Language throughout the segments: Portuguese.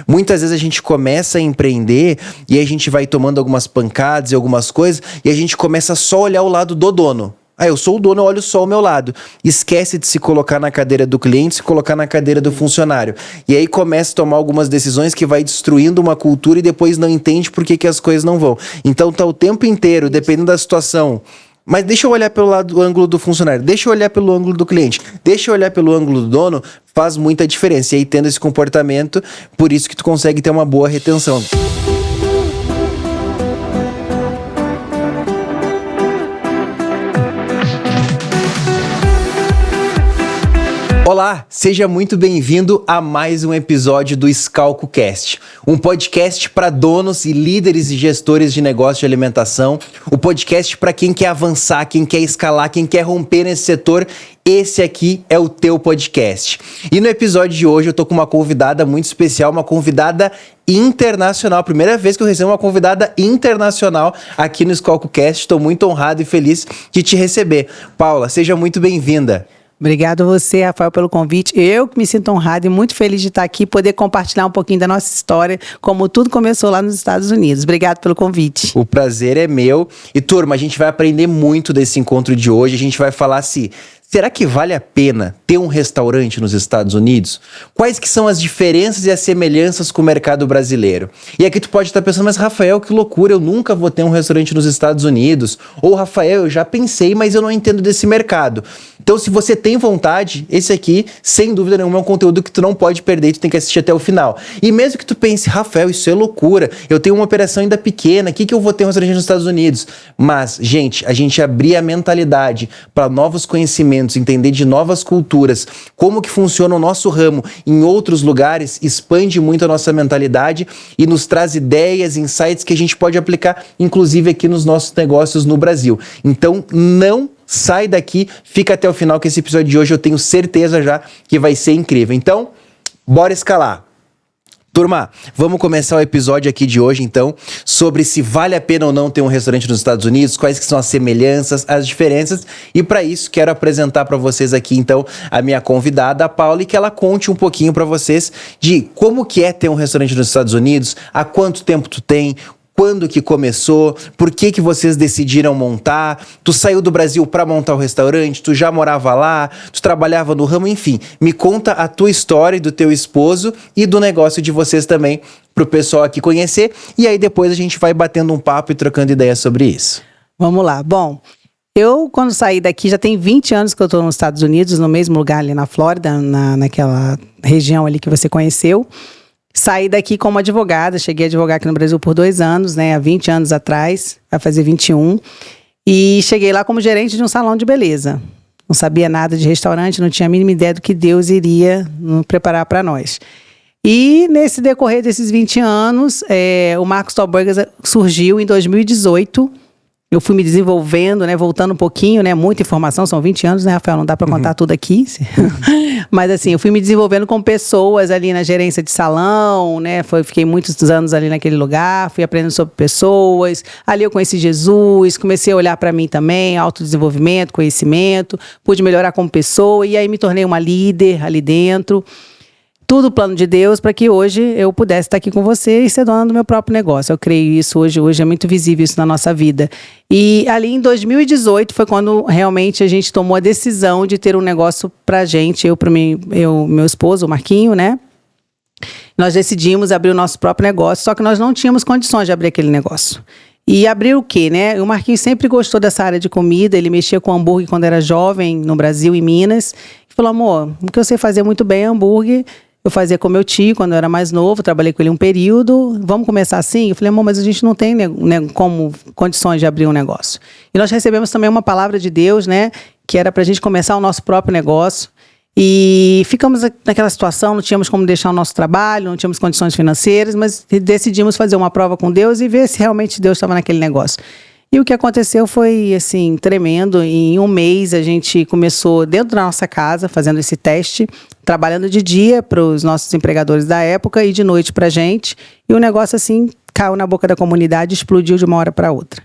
Muitas vezes a gente começa a empreender e a gente vai tomando algumas pancadas e algumas coisas e a gente começa só a olhar o lado do dono. Eu sou o dono, eu olho só o meu lado. Esquece de se colocar na cadeira do cliente, se colocar na cadeira do funcionário. E aí começa a tomar algumas decisões que vai destruindo uma cultura e depois não entende por que as coisas não vão. Então tá o tempo inteiro, dependendo da situação. Mas deixa eu olhar pelo lado do ângulo do funcionário, deixa eu olhar pelo ângulo do cliente, deixa eu olhar pelo ângulo do dono, faz muita diferença. E aí tendo esse comportamento, por isso que tu consegue ter uma boa retenção. Olá, seja muito bem-vindo a mais um episódio do ScalcoCast, um podcast para donos e líderes e gestores de negócio de alimentação, o podcast para quem quer avançar, quem quer escalar, quem quer romper nesse setor. Esse aqui é o teu podcast. E no episódio de hoje eu tô com uma convidada muito especial, uma convidada internacional. Primeira vez que eu recebo uma convidada internacional aqui no ScalcoCast. Estou muito honrado e feliz de te receber. Paula, seja muito bem-vinda. Obrigado a você, Rafael, pelo convite. Eu que me sinto honrado e muito feliz de estar aqui e poder compartilhar um pouquinho da nossa história, como tudo começou lá nos Estados Unidos. Obrigado pelo convite. O prazer é meu. E, turma, a gente vai aprender muito desse encontro de hoje. A gente vai falar se... Será que vale a pena ter um restaurante nos Estados Unidos? Quais que são as diferenças e as semelhanças com o mercado brasileiro? E aqui tu pode estar pensando, mas Rafael, que loucura, eu nunca vou ter um restaurante nos Estados Unidos. Ou Rafael, eu já pensei, mas eu não entendo desse mercado. Então, se você tem vontade, esse aqui, sem dúvida nenhuma, é um conteúdo que tu não pode perder e tu tem que assistir até o final. E mesmo que tu pense, Rafael, isso é loucura, eu tenho uma operação ainda pequena, o que eu vou ter um restaurante nos Estados Unidos? Mas, gente, a gente abrir a mentalidade para novos conhecimentos, entender de novas culturas, como que funciona o nosso ramo em outros lugares, expande muito a nossa mentalidade e nos traz ideias, insights que a gente pode aplicar, inclusive aqui nos nossos negócios no Brasil. Então, não sai daqui, fica até o final que esse episódio de hoje eu tenho certeza já que vai ser incrível. Então, bora escalar. Turma, vamos começar o episódio aqui de hoje, então, sobre se vale a pena ou não ter um restaurante nos Estados Unidos, quais que são as semelhanças, as diferenças, e para isso quero apresentar para vocês aqui, então, a minha convidada, a Paula, e que ela conte um pouquinho para vocês de como que é ter um restaurante nos Estados Unidos, há quanto tempo tu tem, quando que começou, por que vocês decidiram montar, tu saiu do Brasil para montar o restaurante, tu já morava lá, tu trabalhava no ramo, enfim, me conta a tua história do teu esposo e do negócio de vocês também, pro pessoal aqui conhecer, e aí depois a gente vai batendo um papo e trocando ideias sobre isso. Vamos lá. Bom, eu quando saí daqui, já tem 20 anos que eu estou nos Estados Unidos, no mesmo lugar ali na Flórida, naquela região ali que você conheceu. Saí daqui como advogada, cheguei a advogar aqui no Brasil por 2 anos, né, há 20 anos atrás, vai fazer 21, e cheguei lá como gerente de um salão de beleza. Não sabia nada de restaurante, não tinha a mínima ideia do que Deus iria preparar para nós. E nesse decorrer desses 20 anos, o Marcos Tall Burgers surgiu em 2018. Eu fui me desenvolvendo, né, voltando um pouquinho, né, muita informação, são 20 anos, né, Rafael, não dá para contar tudo aqui. Mas assim, eu fui me desenvolvendo com pessoas ali na gerência de salão, né, fiquei muitos anos ali naquele lugar, fui aprendendo sobre pessoas, ali eu conheci Jesus, comecei a olhar para mim também, autodesenvolvimento, conhecimento, pude melhorar como pessoa e aí me tornei uma líder ali dentro. Tudo plano de Deus para que hoje eu pudesse estar aqui com você e ser dona do meu próprio negócio. Eu creio isso hoje é muito visível isso na nossa vida. E ali em 2018 foi quando realmente a gente tomou a decisão de ter um negócio pra gente, meu esposo, o Marquinho, né? Nós decidimos abrir o nosso próprio negócio, só que nós não tínhamos condições de abrir aquele negócio. E abrir o quê, né? O Marquinhos sempre gostou dessa área de comida, ele mexia com hambúrguer quando era jovem, no Brasil, em Minas. Ele falou, amor, o que eu sei fazer muito bem é hambúrguer. Eu fazia com meu tio quando eu era mais novo, trabalhei com ele um período. Vamos começar assim? Eu falei, amor, mas a gente não tem como condições de abrir um negócio. E nós recebemos também uma palavra de Deus, né? Que era para a gente começar o nosso próprio negócio. E ficamos naquela situação, não tínhamos como deixar o nosso trabalho, não tínhamos condições financeiras, mas decidimos fazer uma prova com Deus e ver se realmente Deus estava naquele negócio. E o que aconteceu foi, assim, tremendo. Em um mês, a gente começou dentro da nossa casa, fazendo esse teste, trabalhando de dia para os nossos empregadores da época e de noite para a gente. E o negócio, assim, caiu na boca da comunidade e explodiu de uma hora para outra.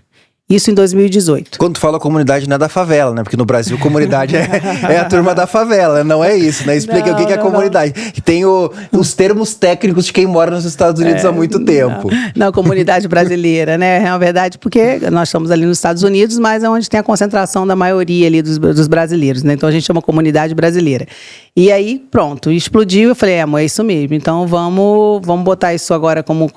Isso em 2018. Quando tu fala comunidade, não é da favela, né? Porque no Brasil, comunidade é a turma da favela, não é isso, né? Explica o que é comunidade. E tem os termos técnicos de quem mora nos Estados Unidos há muito tempo. Não, comunidade brasileira, né? É uma verdade, porque nós estamos ali nos Estados Unidos, mas é onde tem a concentração da maioria ali dos brasileiros, né? Então a gente chama comunidade brasileira. E aí, pronto, explodiu. Eu falei, amor, é isso mesmo. Então vamos botar isso agora com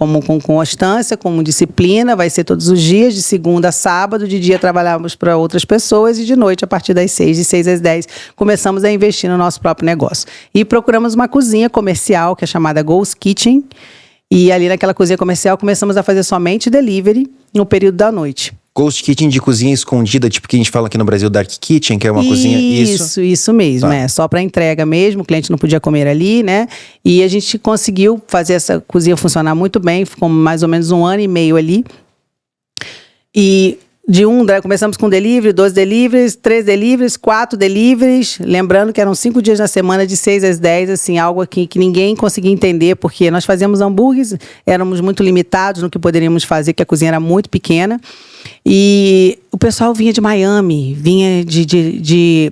constância, como disciplina. Vai ser todos os dias, de segunda a sábado. De dia trabalhamos para outras pessoas e de noite, a partir das 6, de 6 às 10, começamos a investir no nosso próprio negócio. E procuramos uma cozinha comercial, que é chamada Ghost Kitchen. E ali naquela cozinha comercial começamos a fazer somente delivery no período da noite. Ghost Kitchen de cozinha escondida, tipo que a gente fala aqui no Brasil, Dark Kitchen, que é uma cozinha... Isso mesmo, Tá. é só para entrega mesmo, o cliente não podia comer ali, né? E a gente conseguiu fazer essa cozinha funcionar muito bem, ficou mais ou menos 1 ano e meio ali. E começamos com delivery, 2 deliveries, 3 deliveries, 4 deliveries, lembrando que eram 5 dias na semana, de 6 às 10, assim, algo aqui que ninguém conseguia entender, porque nós fazíamos hambúrgueres, éramos muito limitados no que poderíamos fazer, que a cozinha era muito pequena, e o pessoal vinha de Miami, vinha de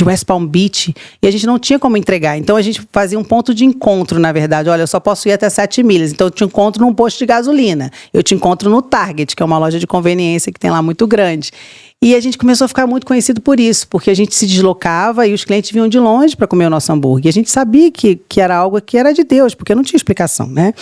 West Palm Beach, e a gente não tinha como entregar. Então, a gente fazia um ponto de encontro, na verdade. Olha, eu só posso ir até 7 milhas. Então, eu te encontro num posto de gasolina. Eu te encontro no Target, que é uma loja de conveniência que tem lá muito grande. E a gente começou a ficar muito conhecido por isso, porque a gente se deslocava e os clientes vinham de longe para comer o nosso hambúrguer. E a gente sabia que era algo que era de Deus, porque não tinha explicação, né?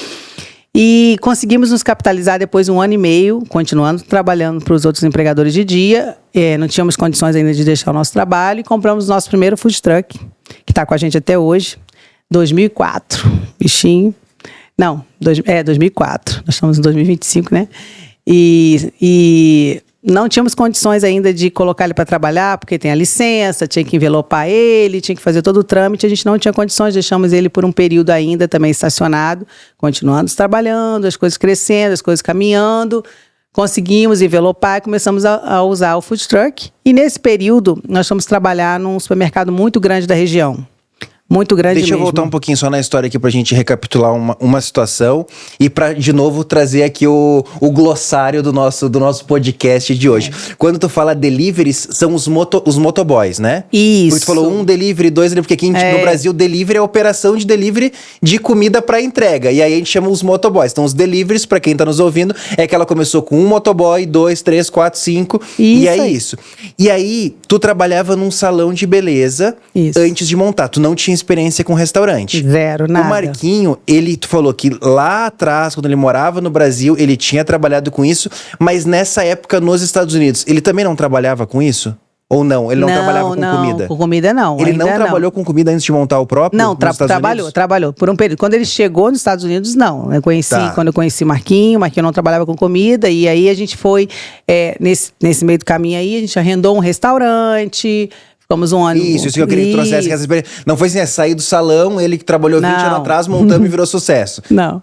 E conseguimos nos capitalizar depois de 1 ano e meio, continuando trabalhando para os outros empregadores de dia. Não tínhamos condições ainda de deixar o nosso trabalho e compramos o nosso primeiro food truck, que está com a gente até hoje, 2004, bichinho. Não, 2004, nós estamos em 2025, né? E não tínhamos condições ainda de colocar ele para trabalhar, porque tem a licença, tinha que envelopar ele, tinha que fazer todo o trâmite. A gente não tinha condições, deixamos ele por um período ainda também estacionado, continuando trabalhando, as coisas crescendo, as coisas caminhando. Conseguimos envelopar e começamos a usar o food truck. E nesse período, nós fomos trabalhar num supermercado muito grande da região. Muito grande mesmo. Deixa eu voltar um pouquinho só na história aqui pra gente recapitular uma situação e pra, de novo, trazer aqui o glossário do nosso podcast de hoje. Quando tu fala deliveries, são os motoboys, né? Isso. Porque tu falou 1 delivery, 2 delivery, porque aqui no Brasil, delivery é a operação de delivery de comida pra entrega. E aí a gente chama os motoboys. Então, os deliveries, pra quem tá nos ouvindo, é que ela começou com 1 motoboy, 2, 3, 4, 5. E é isso. E aí, tu trabalhava num salão de beleza antes de montar. Tu não tinha experiência com restaurante. Zero, nada. O Marquinho, tu falou que lá atrás, quando ele morava no Brasil, ele tinha trabalhado com isso, mas nessa época nos Estados Unidos, ele também não trabalhava com isso? Ou não? Ele não trabalhava com comida? Com comida não. Ele não trabalhou com comida antes de montar o próprio? Não, trabalhou por um período. Quando ele chegou nos Estados Unidos, não. Quando eu conheci o Marquinho não trabalhava com comida, e aí a gente foi, nesse meio do caminho aí, a gente arrendou um restaurante. Ficamos 1 ano. Isso que eu queria que trouxesse essa experiência. Não foi assim, sair do salão, ele que trabalhou 20 anos atrás, montamos e virou sucesso. Não.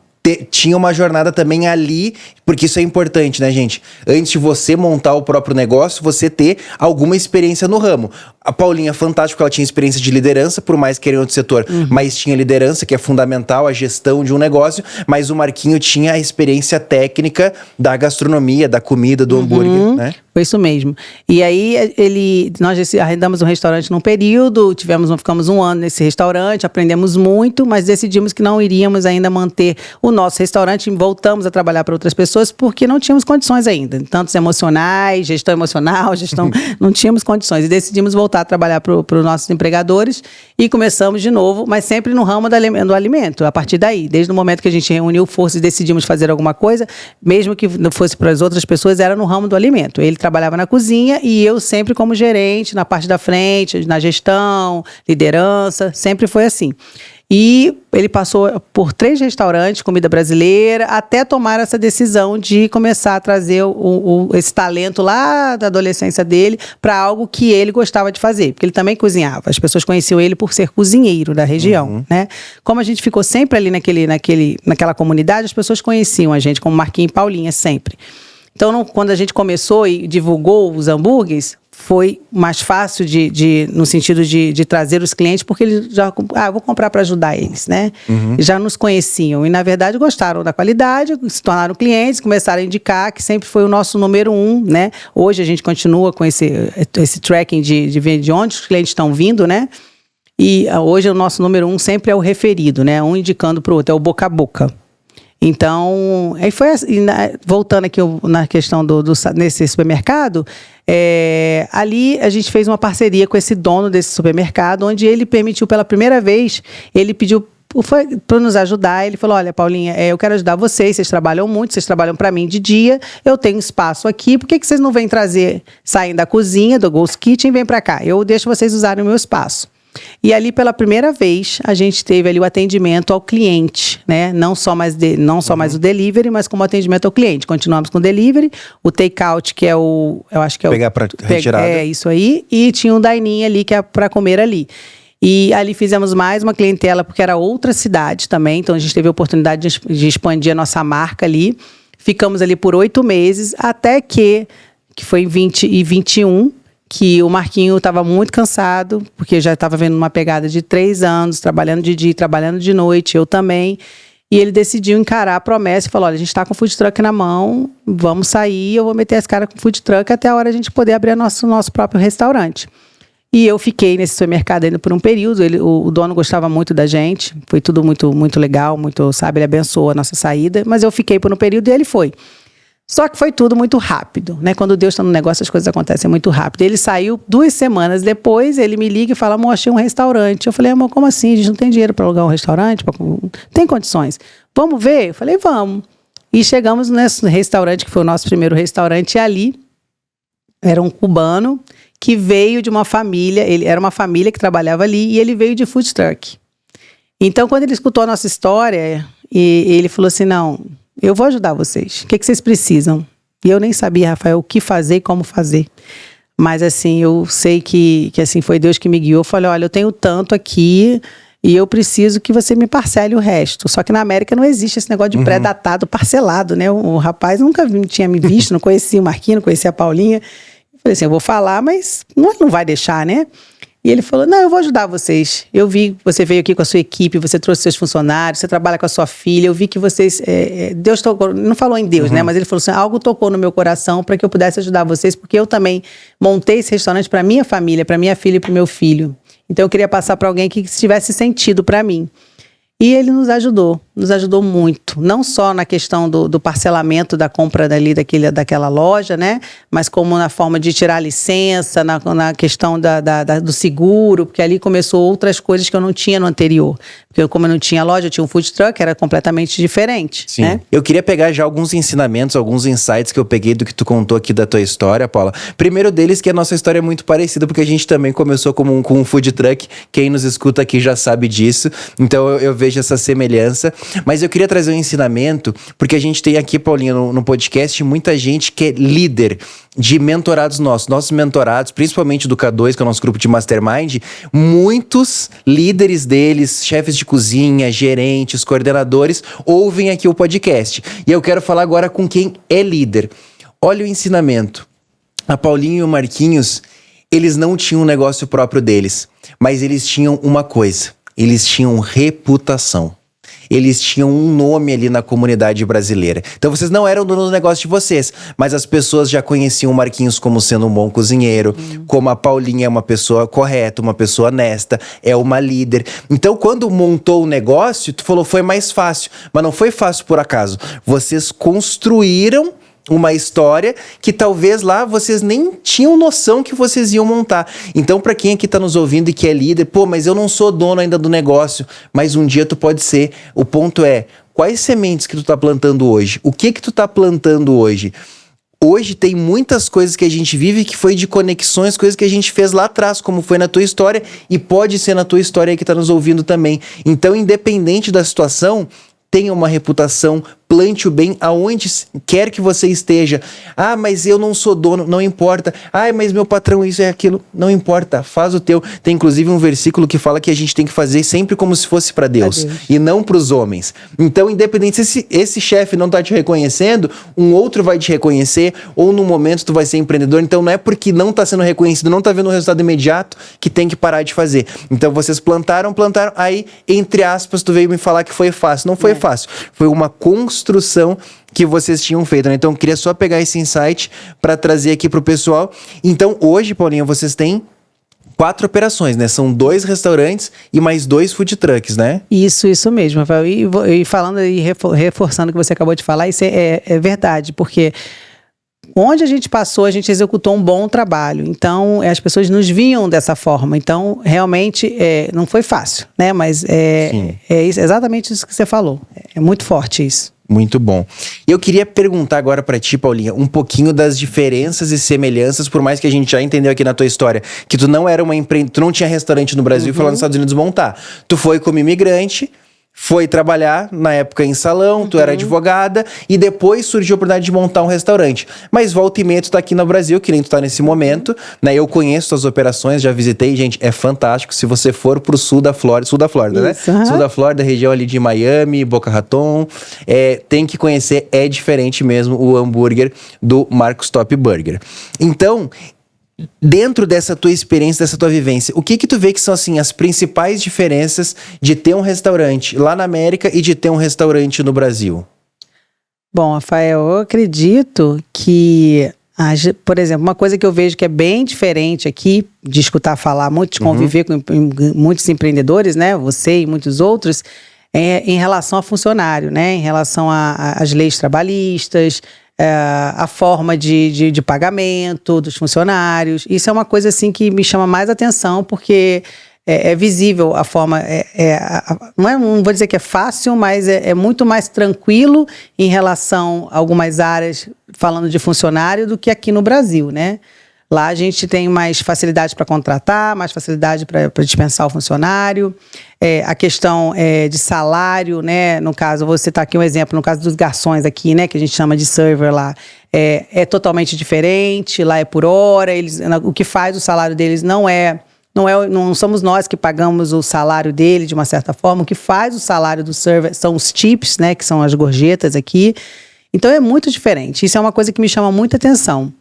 Tinha uma jornada também ali, porque isso é importante, né, gente? Antes de você montar o próprio negócio, você ter alguma experiência no ramo. A Paulinha, fantástico, ela tinha experiência de liderança, por mais que era em outro setor, mas tinha liderança, que é fundamental, a gestão de um negócio, mas o Marquinho tinha a experiência técnica da gastronomia, da comida, do hambúrguer, né? Foi isso mesmo. E aí, nós arrendamos um restaurante num período, ficamos 1 ano nesse restaurante, aprendemos muito, mas decidimos que não iríamos ainda manter o nosso restaurante e voltamos a trabalhar para outras pessoas porque não tínhamos condições ainda. Tantos emocionais, gestão emocional, não tínhamos condições. E decidimos voltar a trabalhar para os nossos empregadores e começamos de novo, mas sempre no ramo do alimento. A partir daí, desde o momento que a gente reuniu forças e decidimos fazer alguma coisa, mesmo que não fosse para as outras pessoas, era no ramo do alimento. Ele trabalhava na cozinha e eu sempre como gerente, na parte da frente, na gestão, liderança, sempre foi assim. E ele passou por 3 restaurantes, comida brasileira, até tomar essa decisão de começar a trazer esse talento lá da adolescência dele para algo que ele gostava de fazer, porque ele também cozinhava. As pessoas conheciam ele por ser cozinheiro da região, né? Como a gente ficou sempre ali naquela comunidade, as pessoas conheciam a gente como Marquinhos e Paulinha, sempre. Então, quando a gente começou e divulgou os hambúrgueres, foi mais fácil no sentido de trazer os clientes, porque eles já, vou comprar para ajudar eles, né? Já nos conheciam e, na verdade, gostaram da qualidade, se tornaram clientes, começaram a indicar, que sempre foi o nosso número 1, né? Hoje a gente continua com esse tracking de onde os clientes estão vindo, né? E hoje o nosso número 1 sempre é o referido, né? Um indicando para o outro, é o boca a boca. Então, aí foi assim, voltando aqui na questão nesse supermercado, ali a gente fez uma parceria com esse dono desse supermercado, onde ele permitiu pela primeira vez, ele pediu para nos ajudar, ele falou, olha, Paulinha, eu quero ajudar vocês trabalham muito, vocês trabalham para mim de dia, eu tenho espaço aqui, por que vocês não vêm saem da cozinha, do Ghost Kitchen e vêm para cá? Eu deixo vocês usarem o meu espaço. E ali, pela primeira vez, a gente teve ali o atendimento ao cliente, né? Não só mais o delivery, mas como atendimento ao cliente. Continuamos com o delivery, o take-out, que eu acho que é pegar para retirada. É isso aí. E tinha um dine-in ali, que é para comer ali. E ali fizemos mais uma clientela, porque era outra cidade também. Então, a gente teve a oportunidade de expandir a nossa marca ali. Ficamos ali por 8 meses, até que foi em 2021, que o Marquinho estava muito cansado, porque já estava vendo uma pegada de 3 anos, trabalhando de dia, trabalhando de noite, eu também. E ele decidiu encarar a promessa e falou, olha, a gente está com o food truck na mão, vamos sair, eu vou meter esse cara com o food truck até a hora a gente poder abrir nosso próprio restaurante. E eu fiquei nesse supermercado ainda por um período, o dono gostava muito da gente, foi tudo muito, muito legal, muito, sabe, ele abençoou a nossa saída, mas eu fiquei por um período e ele foi. Só que foi tudo muito rápido, né? Quando Deus está no negócio, as coisas acontecem muito rápido. Ele saiu 2 semanas depois, ele me liga e fala, amor, achei um restaurante. Eu falei, amor, como assim? A gente não tem dinheiro para alugar um restaurante? Tem condições. Vamos ver? Eu falei, vamos. E chegamos nesse restaurante, que foi o nosso primeiro restaurante, e ali era um cubano que veio de uma família, era uma família que trabalhava ali, e ele veio de food truck. Então, quando ele escutou a nossa história, ele falou assim, não, eu vou ajudar vocês. O que vocês precisam? E eu nem sabia, Rafael, o que fazer e como fazer. Mas, assim, eu sei que assim, foi Deus que me guiou. Eu falei, olha, eu tenho tanto aqui e eu preciso que você me parcele o resto. Só que na América não existe esse negócio de pré-datado parcelado, né? O rapaz nunca tinha me visto, não conhecia o Marquinhos, não conhecia a Paulinha. Eu falei assim, eu vou falar, mas não vai deixar, né? E ele falou, não, eu vou ajudar vocês. Eu vi que você veio aqui com a sua equipe, você trouxe seus funcionários, você trabalha com a sua filha, eu vi que vocês... Deus tocou, não falou em Deus, né? Mas ele falou assim, algo tocou no meu coração para que eu pudesse ajudar vocês, porque eu também montei esse restaurante para minha família, para minha filha e para o meu filho. Então eu queria passar para alguém que tivesse sentido para mim. E ele nos ajudou muito, não só na questão do parcelamento da compra daquela loja, né? Mas como na forma de tirar a licença, na questão do seguro, porque ali começou outras coisas que eu não tinha no anterior. Porque como eu não tinha loja, eu tinha um food truck, era completamente diferente. Sim. Né? Eu queria pegar já alguns ensinamentos, alguns insights que eu peguei do que tu contou aqui da tua história, Paula. Primeiro deles, que a nossa história é muito parecida, porque a gente também começou com um food truck. Quem nos escuta aqui já sabe disso. Então eu vejo essa semelhança, mas eu queria trazer um ensinamento, porque a gente tem aqui, Paulinha, no podcast, muita gente que é líder de mentorados nossos mentorados, principalmente do K2, que é o nosso grupo de Mastermind, muitos líderes deles, chefes de cozinha, gerentes, coordenadores, ouvem aqui o podcast. E eu quero falar agora com quem é líder. Olha o ensinamento. A Paulinha e o Marquinhos, eles não tinham um negócio próprio deles, mas eles tinham uma coisa. Eles tinham reputação. Eles tinham um nome ali na comunidade brasileira. Então vocês não eram dono do negócio de vocês, mas as pessoas já conheciam o Marquinhos como sendo um bom cozinheiro, como a Paulinha é uma pessoa correta, uma pessoa honesta, é uma líder. Então quando montou o negócio, tu falou foi mais fácil, mas não foi fácil por acaso. Vocês construíram uma história que talvez lá vocês nem tinham noção que vocês iam montar. Então, para quem aqui tá nos ouvindo e que é líder, mas eu não sou dono ainda do negócio, mas um dia tu pode ser. O ponto é, quais sementes que tu tá plantando hoje? O que tu tá plantando hoje? Hoje tem muitas coisas que a gente vive que foi de conexões, coisas que a gente fez lá atrás, como foi na tua história, e pode ser na tua história aí que tá nos ouvindo também. Então, independente da situação, tenha uma reputação, plante o bem aonde quer que você esteja. Ah, mas eu não sou dono, não importa. Ah, mas meu patrão isso é aquilo, não importa, faz o teu. Tem inclusive um versículo que fala que a gente tem que fazer sempre como se fosse para Deus e não para os homens. Então, independente se esse chefe não tá te reconhecendo, um outro vai te reconhecer, ou no momento tu vai ser empreendedor. Então, não é porque não tá sendo reconhecido, não tá vendo o resultado imediato que tem que parar de fazer. Então, vocês plantaram, aí, entre aspas, tu veio me falar que foi fácil. Não foi fácil, foi uma construção que vocês tinham feito, né? Então, eu queria só pegar esse insight para trazer aqui pro pessoal. Então, hoje, Paulinho, vocês têm 4 operações, né? São 2 restaurantes e mais 2 food trucks, né? Isso mesmo, Rafael. E falando e reforçando o que você acabou de falar, isso é verdade, porque onde a gente passou, a gente executou um bom trabalho. Então, as pessoas nos viam dessa forma. Então, realmente, não foi fácil, né? Mas exatamente isso que você falou. É muito forte isso. Muito bom. Eu queria perguntar agora pra ti, Paulinha, um pouquinho das diferenças e semelhanças, por mais que a gente já entendeu aqui na tua história, que tu não era tu não tinha restaurante no Brasil e foi lá nos Estados Unidos montar. Tu foi como imigrante, foi trabalhar, na época, em salão, tu era advogada, e depois surgiu a oportunidade de montar um restaurante. Mas volta e meia, tu tá aqui no Brasil, que nem tu tá nesse momento, né? Eu conheço as operações, já visitei, gente, é fantástico. Se você for pro sul da Flórida, né? Sul da Flórida, região ali de Miami, Boca Raton, tem que conhecer, é diferente mesmo o hambúrguer do Marcos Top Burger. Então, dentro dessa tua experiência, dessa tua vivência, o que tu vê que são, assim, as principais diferenças de ter um restaurante lá na América e de ter um restaurante no Brasil? Bom, Rafael, eu acredito que, por exemplo, uma coisa que eu vejo que é bem diferente aqui, de escutar falar muito, de conviver com muitos empreendedores, né, você e muitos outros, em relação a funcionário, né, em relação às leis trabalhistas, a forma de pagamento dos funcionários. Isso é uma coisa assim que me chama mais atenção, porque é visível a forma, não vou dizer que é fácil, mas é muito mais tranquilo em relação a algumas áreas, falando de funcionário, do que aqui no Brasil, né? Lá a gente tem mais facilidade para contratar, mais facilidade para dispensar o funcionário. A questão de salário, né? No caso, você está aqui um exemplo, no caso dos garçons aqui, né? Que a gente chama de server lá, é totalmente diferente. Lá é por hora, o que faz o salário deles não somos nós que pagamos o salário dele, de uma certa forma. O que faz o salário do server são os tips, né? Que são as gorjetas aqui. Então é muito diferente. Isso é uma coisa que me chama muita atenção.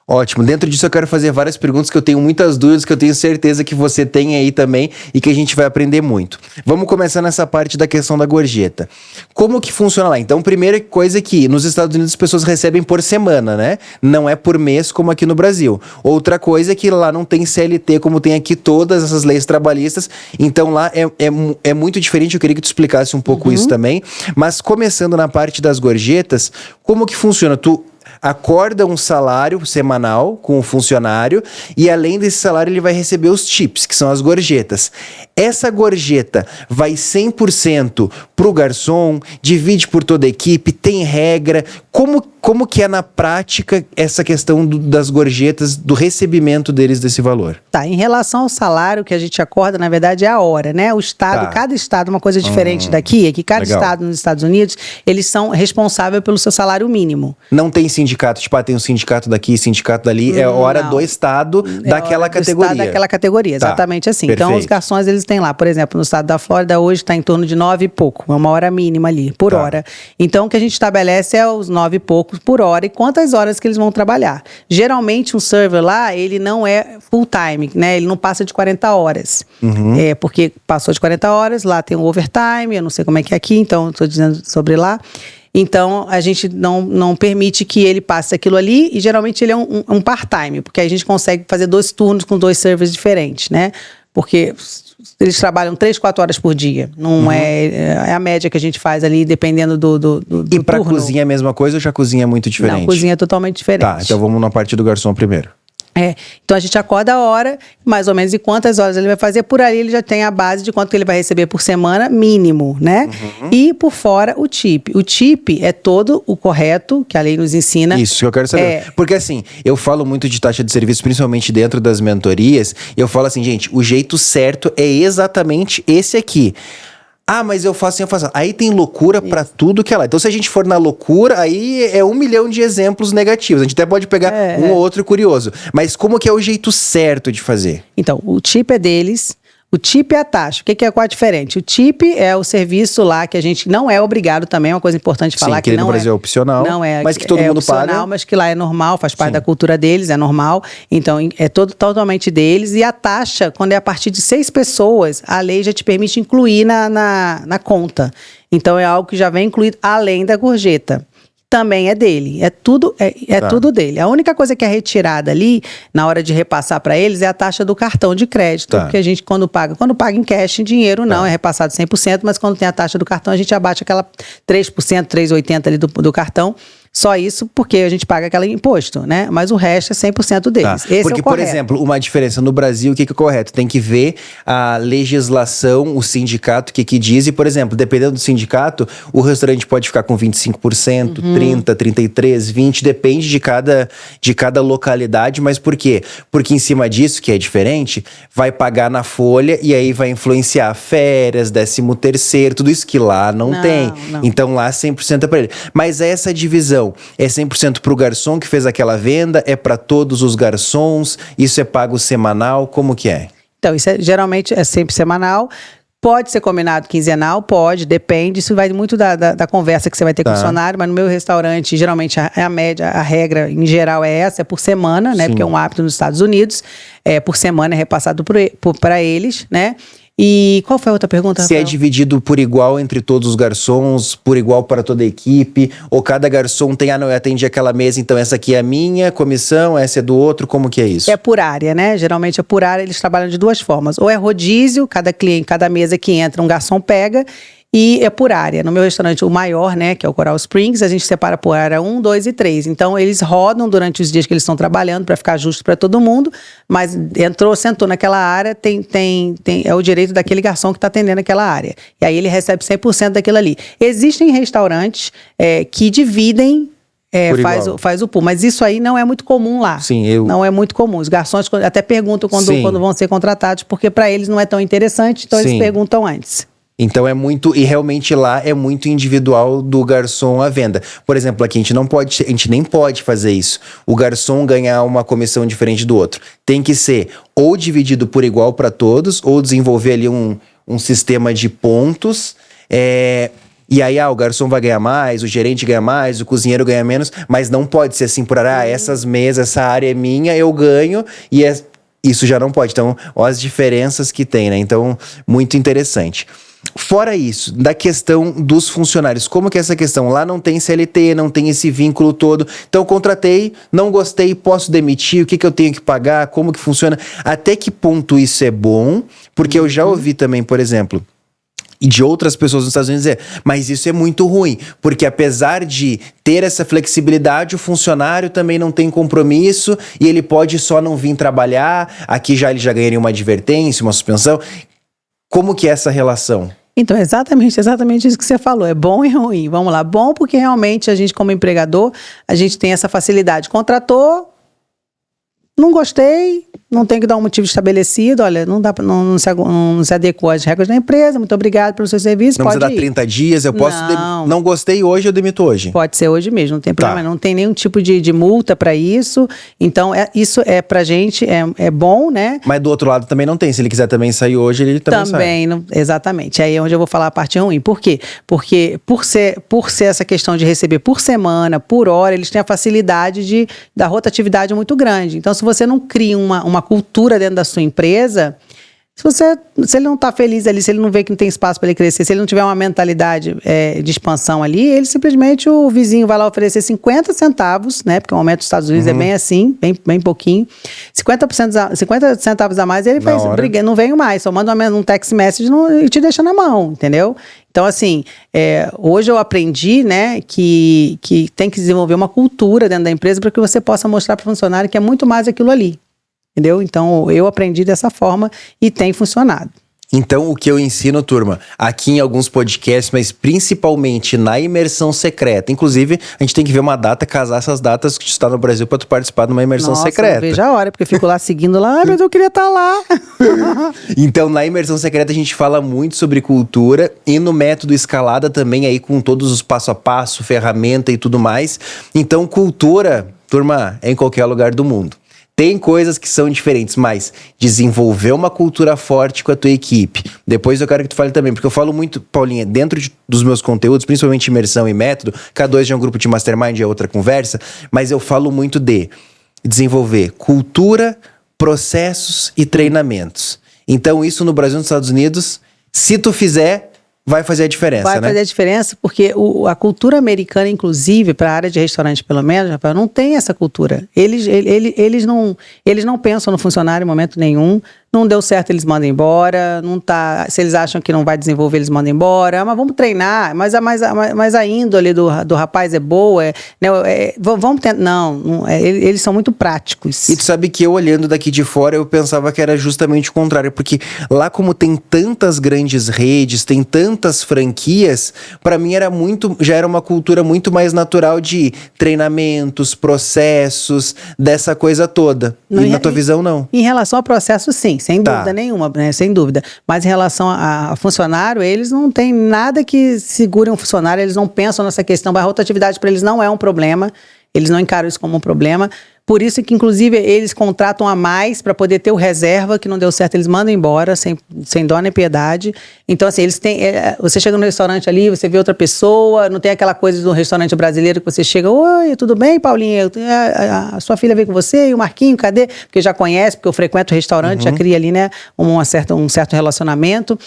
Ótimo. Dentro disso eu quero fazer várias perguntas que eu tenho muitas dúvidas, que eu tenho certeza que você tem aí também e que a gente vai aprender muito. Vamos começar nessa parte da questão da gorjeta. Como que funciona lá? Então, primeira coisa é que nos Estados Unidos as pessoas recebem por semana, né? Não é por mês como aqui no Brasil. Outra coisa é que lá não tem CLT como tem aqui todas essas leis trabalhistas. Então lá é muito diferente. Eu queria que tu explicasse um pouco isso também. Mas começando na parte das gorjetas, como que funciona? Tu acorda um salário semanal com o funcionário e além desse salário ele vai receber os tips, que são as gorjetas. Essa gorjeta vai 100% pro garçom, divide por toda a equipe, tem regra. Como que é na prática essa questão das gorjetas, do recebimento deles desse valor? Tá, em relação ao salário que a gente acorda, na verdade é a hora, né? O estado, cada estado, uma coisa diferente daqui, é que cada estado nos Estados Unidos, eles são responsáveis pelo seu salário mínimo. Não tem sindicato, tipo, tem um sindicato daqui, sindicato dali, é hora do estado daquela categoria. Estado daquela categoria, exatamente assim. Perfeito. Então os garçons, eles têm lá, por exemplo, no estado da Flórida hoje está em torno de 9 e pouco, é uma hora mínima ali, por hora. Então o que a gente estabelece é os 9 e poucos por hora e quantas horas que eles vão trabalhar. Geralmente um server lá, ele não é full time, né? Ele não passa de 40 horas. Porque passou de 40 horas, lá tem um overtime, eu não sei como é que é aqui, então estou dizendo sobre lá. Então, a gente não permite que ele passe aquilo ali e geralmente ele é um part-time, porque aí a gente consegue fazer 2 turnos com 2 servers diferentes, né? Porque eles trabalham 3, 4 horas por dia. Não é a média que a gente faz ali, dependendo do E pra turno. Cozinha é a mesma coisa ou já cozinha é muito diferente? Não, cozinha é totalmente diferente. Tá, então vamos na parte do garçom primeiro. Então a gente acorda a hora, mais ou menos, e quantas horas ele vai fazer. Por ali ele já tem a base de quanto que ele vai receber por semana, mínimo, né? E por fora o tip. O tip é todo o correto, que a lei nos ensina. Isso que eu quero saber. Porque assim, eu falo muito de taxa de serviço, principalmente dentro das mentorias. Eu falo assim, gente, o jeito certo é exatamente esse aqui. Ah, mas eu faço assim, eu faço. Aí tem loucura pra tudo que é lá. Então, se a gente for na loucura, aí é 1 milhão de exemplos negativos. A gente até pode pegar um ou outro curioso. Mas como que é o jeito certo de fazer? Então, o TIP é deles. O TIP é a taxa. O que é qual a diferente? O TIP é o serviço lá que a gente não é obrigado também, é uma coisa importante falar. Sim, que no Brasil é opcional, não é, mas que todo mundo opcional, paga. Mas que lá é normal, faz parte da cultura deles, é normal. Então, é totalmente deles. E a taxa, quando é a partir de 6 pessoas, a lei já te permite incluir na conta. Então, é algo que já vem incluído além da gorjeta. Também é dele, é tudo tudo dele. A única coisa que é retirada ali, na hora de repassar para eles, é a taxa do cartão de crédito, porque a gente quando paga em cash, em dinheiro não, é repassado 100%, mas quando tem a taxa do cartão, a gente abate aquela 3%, 3,80% ali do cartão. Só isso porque a gente paga aquele imposto, né? Mas o resto é 100% deles. Esse porque, é o correto. por exemplo, uma diferença no Brasil, o que é correto? Tem que ver a legislação, o sindicato, o que diz. E, por exemplo, dependendo do sindicato, o restaurante pode ficar com 25%, 30%, 33%, 20%, depende de cada localidade. Mas por quê? Porque em cima disso, que é diferente, vai pagar na folha e aí vai influenciar férias, 13º, tudo isso que lá não tem. Não. Então lá 100% é para ele. Mas essa divisão é 100% para o garçom que fez aquela venda? É para todos os garçons? Isso é pago semanal? Como que é? Então, isso geralmente é sempre semanal. Pode ser combinado quinzenal? Pode, depende. Isso vai muito da conversa que você vai ter com o funcionário, mas no meu restaurante, geralmente, a média, a regra em geral é essa, é por semana, né? Sim. Porque é um hábito nos Estados Unidos. Por semana é repassado para eles, né? E qual foi a outra pergunta, Se Rafael? é dividido por igual entre todos os garçons, por igual para toda a equipe, ou cada garçom tem, eu atendi aquela mesa, então essa aqui é a minha comissão, essa é do outro, como que é isso? É por área, né? Geralmente é por área, eles trabalham de 2 formas. Ou é rodízio, cada cliente, cada mesa que entra, um garçom pega, e é por área. No meu restaurante, o maior, né, que é o Coral Springs, a gente separa por área 1, 2 e 3. Então, eles rodam durante os dias que eles estão trabalhando para ficar justo para todo mundo, mas sentou naquela área, é o direito daquele garçom que está atendendo aquela área. E aí ele recebe 100% daquilo ali. Existem restaurantes que dividem, faz o pool, mas isso aí não é muito comum lá. Sim, não é muito comum. Os garçons até perguntam quando vão ser contratados, porque para eles não é tão interessante, então eles perguntam antes. Então é muito, e realmente lá é muito individual do garçom à venda. Por exemplo, aqui a gente nem pode fazer isso. O garçom ganhar uma comissão diferente do outro. Tem que ser ou dividido por igual para todos, ou desenvolver ali um sistema de pontos. E aí, o garçom vai ganhar mais, o gerente ganha mais, o cozinheiro ganha menos, mas não pode ser assim por essas mesas, essa área é minha, eu ganho, e isso já não pode. Então, olha as diferenças que tem, né? Então, muito interessante. Fora isso, da questão dos funcionários, como que é essa questão? Lá não tem CLT, não tem esse vínculo todo. Então, contratei, não gostei, posso demitir, o que eu tenho que pagar, como que funciona? Até que ponto isso é bom? Porque eu já ouvi também, por exemplo, e de outras pessoas nos Estados Unidos dizer, mas isso é muito ruim, porque apesar de ter essa flexibilidade, o funcionário também não tem compromisso e ele pode só não vir trabalhar, aqui ele já ganharia uma advertência, uma suspensão. Como que é essa relação? Então, exatamente isso que você falou, é bom e ruim. Vamos lá, bom porque realmente a gente como empregador, a gente tem essa facilidade. Contratou, não gostei, não tem que dar um motivo estabelecido, olha, não se adequou às regras da empresa, muito obrigado pelo seu serviço, pode ir. Não precisa dar 30 dias, eu posso, não gostei hoje, eu demito hoje. Pode ser hoje mesmo, não tem problema, não tem nenhum tipo de multa para isso, então isso é pra gente, é bom, né? Mas do outro lado também não tem, se ele quiser também sair hoje, ele também sai. Exatamente, aí é onde eu vou falar a parte ruim, por quê? Porque por ser essa questão de receber por semana, por hora, eles têm a facilidade da rotatividade muito grande, então se você não cria uma cultura dentro da sua empresa, se ele não está feliz ali, se ele não vê que não tem espaço para ele crescer, se ele não tiver uma mentalidade de expansão ali, ele simplesmente, o vizinho vai lá oferecer 50 centavos, né? Porque o aumento dos Estados Unidos é bem assim, bem pouquinho. 50 centavos a mais, ele faz, não venho mais, só manda um text message e te deixa na mão, entendeu? Então, assim, hoje eu aprendi, né, que tem que desenvolver uma cultura dentro da empresa para que você possa mostrar para o funcionário que é muito mais aquilo ali, entendeu? Então, eu aprendi dessa forma e tem funcionado. Então, o que eu ensino, turma, aqui em alguns podcasts, mas principalmente na imersão secreta. Inclusive, a gente tem que ver uma data, casar essas datas que tu está no Brasil para tu participar de uma imersão secreta. Não vejo a hora, porque eu fico lá seguindo lá, mas eu queria estar lá. Então, na imersão secreta, a gente fala muito sobre cultura e no método escalada também, aí com todos os passo a passo, ferramenta e tudo mais. Então, cultura, turma, é em qualquer lugar do mundo. Tem coisas que são diferentes, mas desenvolver uma cultura forte com a tua equipe. Depois eu quero que tu fale também, porque eu falo muito, Paulinha, dentro dos meus conteúdos, principalmente imersão e método, K2 já é um grupo de mastermind, é outra conversa, mas eu falo muito de desenvolver cultura, processos e treinamentos. Então isso no Brasil e nos Estados Unidos, se tu fizer, vai fazer a diferença, né? Vai fazer a diferença, porque a cultura americana, inclusive, para a área de restaurante, pelo menos, Rafael, não tem essa cultura. Eles não pensam no funcionário em momento nenhum. Não deu certo, eles mandam embora. Não tá, se eles acham que não vai desenvolver, eles mandam embora. Mas vamos treinar. Mas a índole do rapaz é boa. Vamos tentar. Eles são muito práticos. E tu sabe que eu, olhando daqui de fora, eu pensava que era justamente o contrário. Porque lá, como tem tantas grandes redes, tem tantas franquias, para mim já era uma cultura muito mais natural de treinamentos, processos, dessa coisa toda. E na tua visão, não? Em relação ao processo, sim. Sem dúvida nenhuma, né? Sem dúvida. Mas em relação a funcionário, eles não têm nada que segure um funcionário, eles não pensam nessa questão. A rotatividade para eles não é um problema, eles não encaram isso como um problema. Por isso que, inclusive, eles contratam a mais para poder ter o reserva, que não deu certo, eles mandam embora, sem dó nem piedade. Então, assim, eles têm... você chega no restaurante ali, você vê outra pessoa, não tem aquela coisa do restaurante brasileiro que você chega, oi, tudo bem, Paulinha? A sua filha veio com você, e o Marquinho, cadê? Porque já conhece, porque eu frequento o restaurante, já cria ali, né, um certo relacionamento.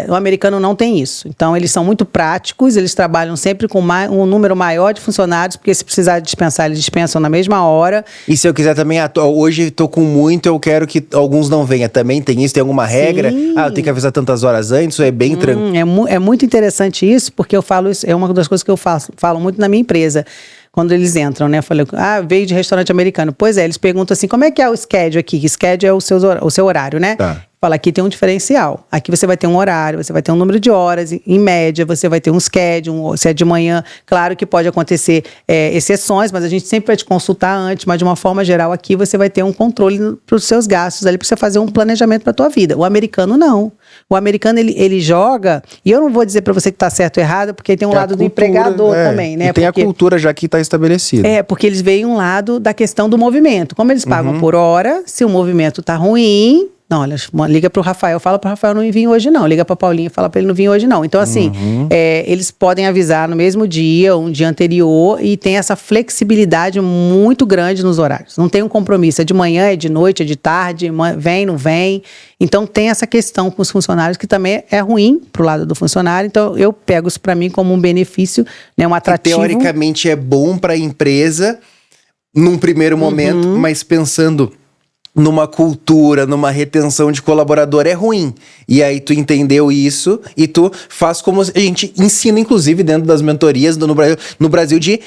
O americano não tem isso. Então, eles são muito práticos, eles trabalham sempre com um número maior de funcionários, porque se precisar dispensar, eles dispensam na mesma hora. E se eu quiser também, hoje tô com muito, eu quero que alguns não venham. Também tem isso? Tem alguma regra? Sim. Eu tenho que avisar tantas horas antes? Ou é bem tranquilo? É muito interessante isso, porque eu falo isso, é uma das coisas que eu falo muito na minha empresa. Quando eles entram, né? Eu falei, veio de restaurante americano. Pois é, eles perguntam assim, como é que é o schedule aqui? Schedule é o seu horário, né? Tá. Fala, aqui tem um diferencial. Aqui você vai ter um horário, você vai ter um número de horas, em média, você vai ter um schedule, se é de manhã, claro que pode acontecer exceções, mas a gente sempre vai te consultar antes, mas de uma forma geral aqui você vai ter um controle para os seus gastos ali, para você fazer um planejamento para a tua vida. O americano não. O americano, ele joga, e eu não vou dizer para você que está certo ou errado, porque tem um lado do empregador também, né? E tem a cultura já que está estabelecida. Porque eles veem um lado da questão do movimento. Como eles pagam por hora, se o movimento está ruim... Não, olha, liga pro Rafael, fala pro Rafael não vir hoje não, liga pra Paulinha, fala pra ele não vir hoje não. Então assim, eles podem avisar no mesmo dia, um dia anterior, e tem essa flexibilidade muito grande nos horários. Não tem um compromisso, é de manhã, é de noite, é de tarde, vem, não vem. Então tem essa questão com os funcionários que também é ruim pro lado do funcionário, então eu pego isso pra mim como um benefício, né, um atrativo. E, teoricamente é bom pra empresa num primeiro momento, mas pensando... numa cultura, numa retenção de colaborador é ruim. E aí tu entendeu isso e tu faz como a gente ensina, inclusive, dentro das mentorias no Brasil de,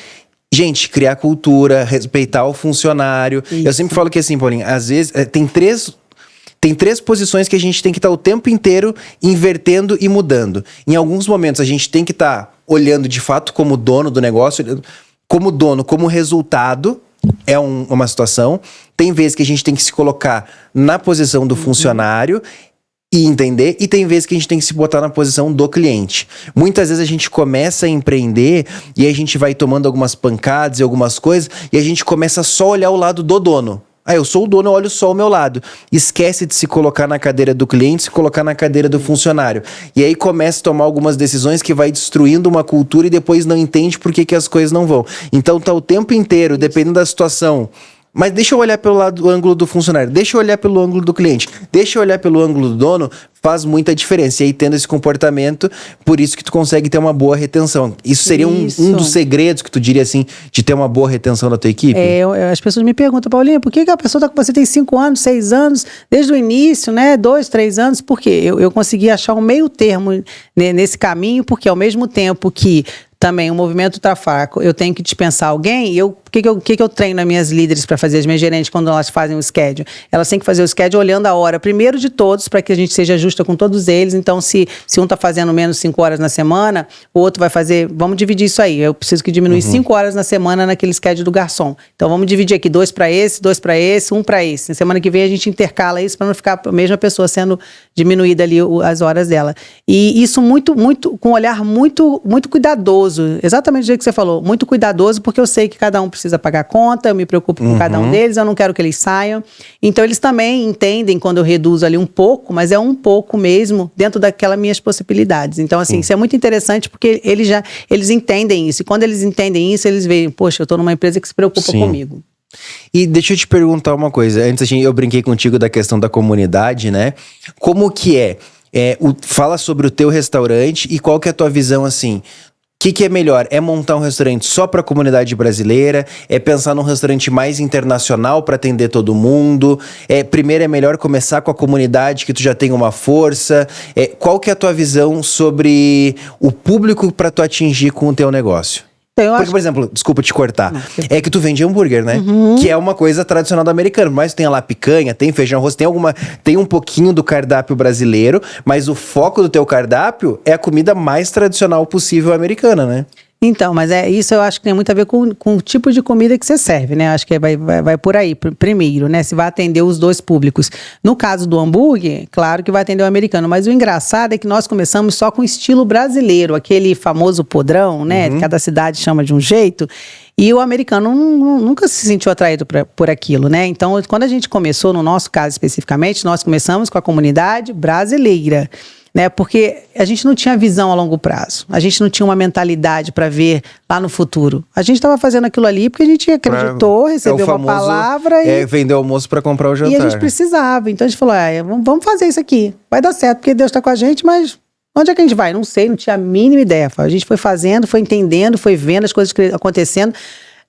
gente, criar cultura, respeitar o funcionário. Isso. Eu sempre falo que assim, Paulinho, às vezes tem três posições que a gente tem que estar o tempo inteiro invertendo e mudando. Em alguns momentos a gente tem que estar olhando de fato como dono do negócio, como dono, como resultado. É uma situação. Tem vezes que a gente tem que se colocar na posição do funcionário e entender, e tem vezes que a gente tem que se botar na posição do cliente. Muitas vezes a gente começa a empreender e aí a gente vai tomando algumas pancadas e algumas coisas e a gente começa só a olhar o lado do dono. Eu sou o dono, eu olho só o meu lado. Esquece de se colocar na cadeira do cliente, se colocar na cadeira do funcionário. E aí começa a tomar algumas decisões que vai destruindo uma cultura e depois não entende por que as coisas não vão. Então tá o tempo inteiro, dependendo da situação... Mas deixa eu olhar pelo ângulo do funcionário, deixa eu olhar pelo ângulo do cliente, deixa eu olhar pelo ângulo do dono, faz muita diferença. E aí, tendo esse comportamento, por isso que tu consegue ter uma boa retenção. Isso seria um dos segredos que tu diria assim, de ter uma boa retenção da tua equipe? As pessoas me perguntam, Paulinha, por que a pessoa tá com você tem 5 anos, 6 anos, desde o início, né, 2, 3 anos? Por quê? Eu consegui achar um meio termo nesse caminho, porque ao mesmo tempo que Também, o movimento tá fraco. Eu tenho que dispensar alguém e o que eu treino as minhas líderes para fazer, as minhas gerentes, quando elas fazem o schedule? Elas têm que fazer o schedule olhando a hora, primeiro de todos, para que a gente seja justa com todos eles. Então, se um tá fazendo menos 5 horas na semana, o outro vai fazer... Vamos dividir isso aí. Eu preciso que diminui 5 horas na semana naquele schedule do garçom. Então, vamos dividir aqui 2 para esse, 2 para esse, 1 para esse. Na semana que vem, a gente intercala isso para não ficar a mesma pessoa sendo diminuída ali as horas dela. E isso com um olhar muito cuidadoso. Exatamente do jeito que você falou. Muito cuidadoso, porque eu sei que cada um precisa pagar conta, eu me preocupo com cada um deles, eu não quero que eles saiam. Então, eles também entendem quando eu reduzo ali um pouco, mas é um pouco mesmo, dentro daquelas minhas possibilidades. Então, assim, isso é muito interessante, porque eles entendem isso. E quando eles entendem isso, eles veem, poxa, eu estou numa empresa que se preocupa comigo. E deixa eu te perguntar uma coisa. Antes eu brinquei contigo da questão da comunidade, né? Como que fala sobre o teu restaurante e qual que é a tua visão, assim... O que é melhor? É montar um restaurante só para a comunidade brasileira? É pensar num restaurante mais internacional para atender todo mundo? Primeiro é melhor começar com a comunidade que tu já tem uma força? Qual que é a tua visão sobre o público para tu atingir com o teu negócio? Porque, por exemplo, desculpa te cortar, é que tu vende hambúrguer, né? Que é uma coisa tradicional do americano. Mas tem lá picanha, tem feijão, arroz, tem um pouquinho do cardápio brasileiro, mas o foco do teu cardápio é a comida mais tradicional possível americana, né? Então, mas isso eu acho que tem muito a ver com o tipo de comida que você serve, né? Acho que vai por aí, primeiro, né? Se vai atender os dois públicos. No caso do hambúrguer, claro que vai atender o americano, mas o engraçado é que nós começamos só com estilo brasileiro, aquele famoso podrão, né? Cada cidade chama de um jeito. E o americano nunca se sentiu atraído por aquilo, né? Então, quando a gente começou, no nosso caso especificamente, nós começamos com a comunidade brasileira. Né? Porque a gente não tinha visão a longo prazo, a gente não tinha uma mentalidade para ver lá no futuro. A gente estava fazendo aquilo ali porque a gente acreditou, recebeu uma palavra e vendeu almoço para comprar o jantar. E a gente precisava. Então a gente falou: vamos fazer isso aqui, vai dar certo, porque Deus está com a gente, mas onde é que a gente vai? Não sei, não tinha a mínima ideia. A gente foi fazendo, foi entendendo, foi vendo as coisas acontecendo.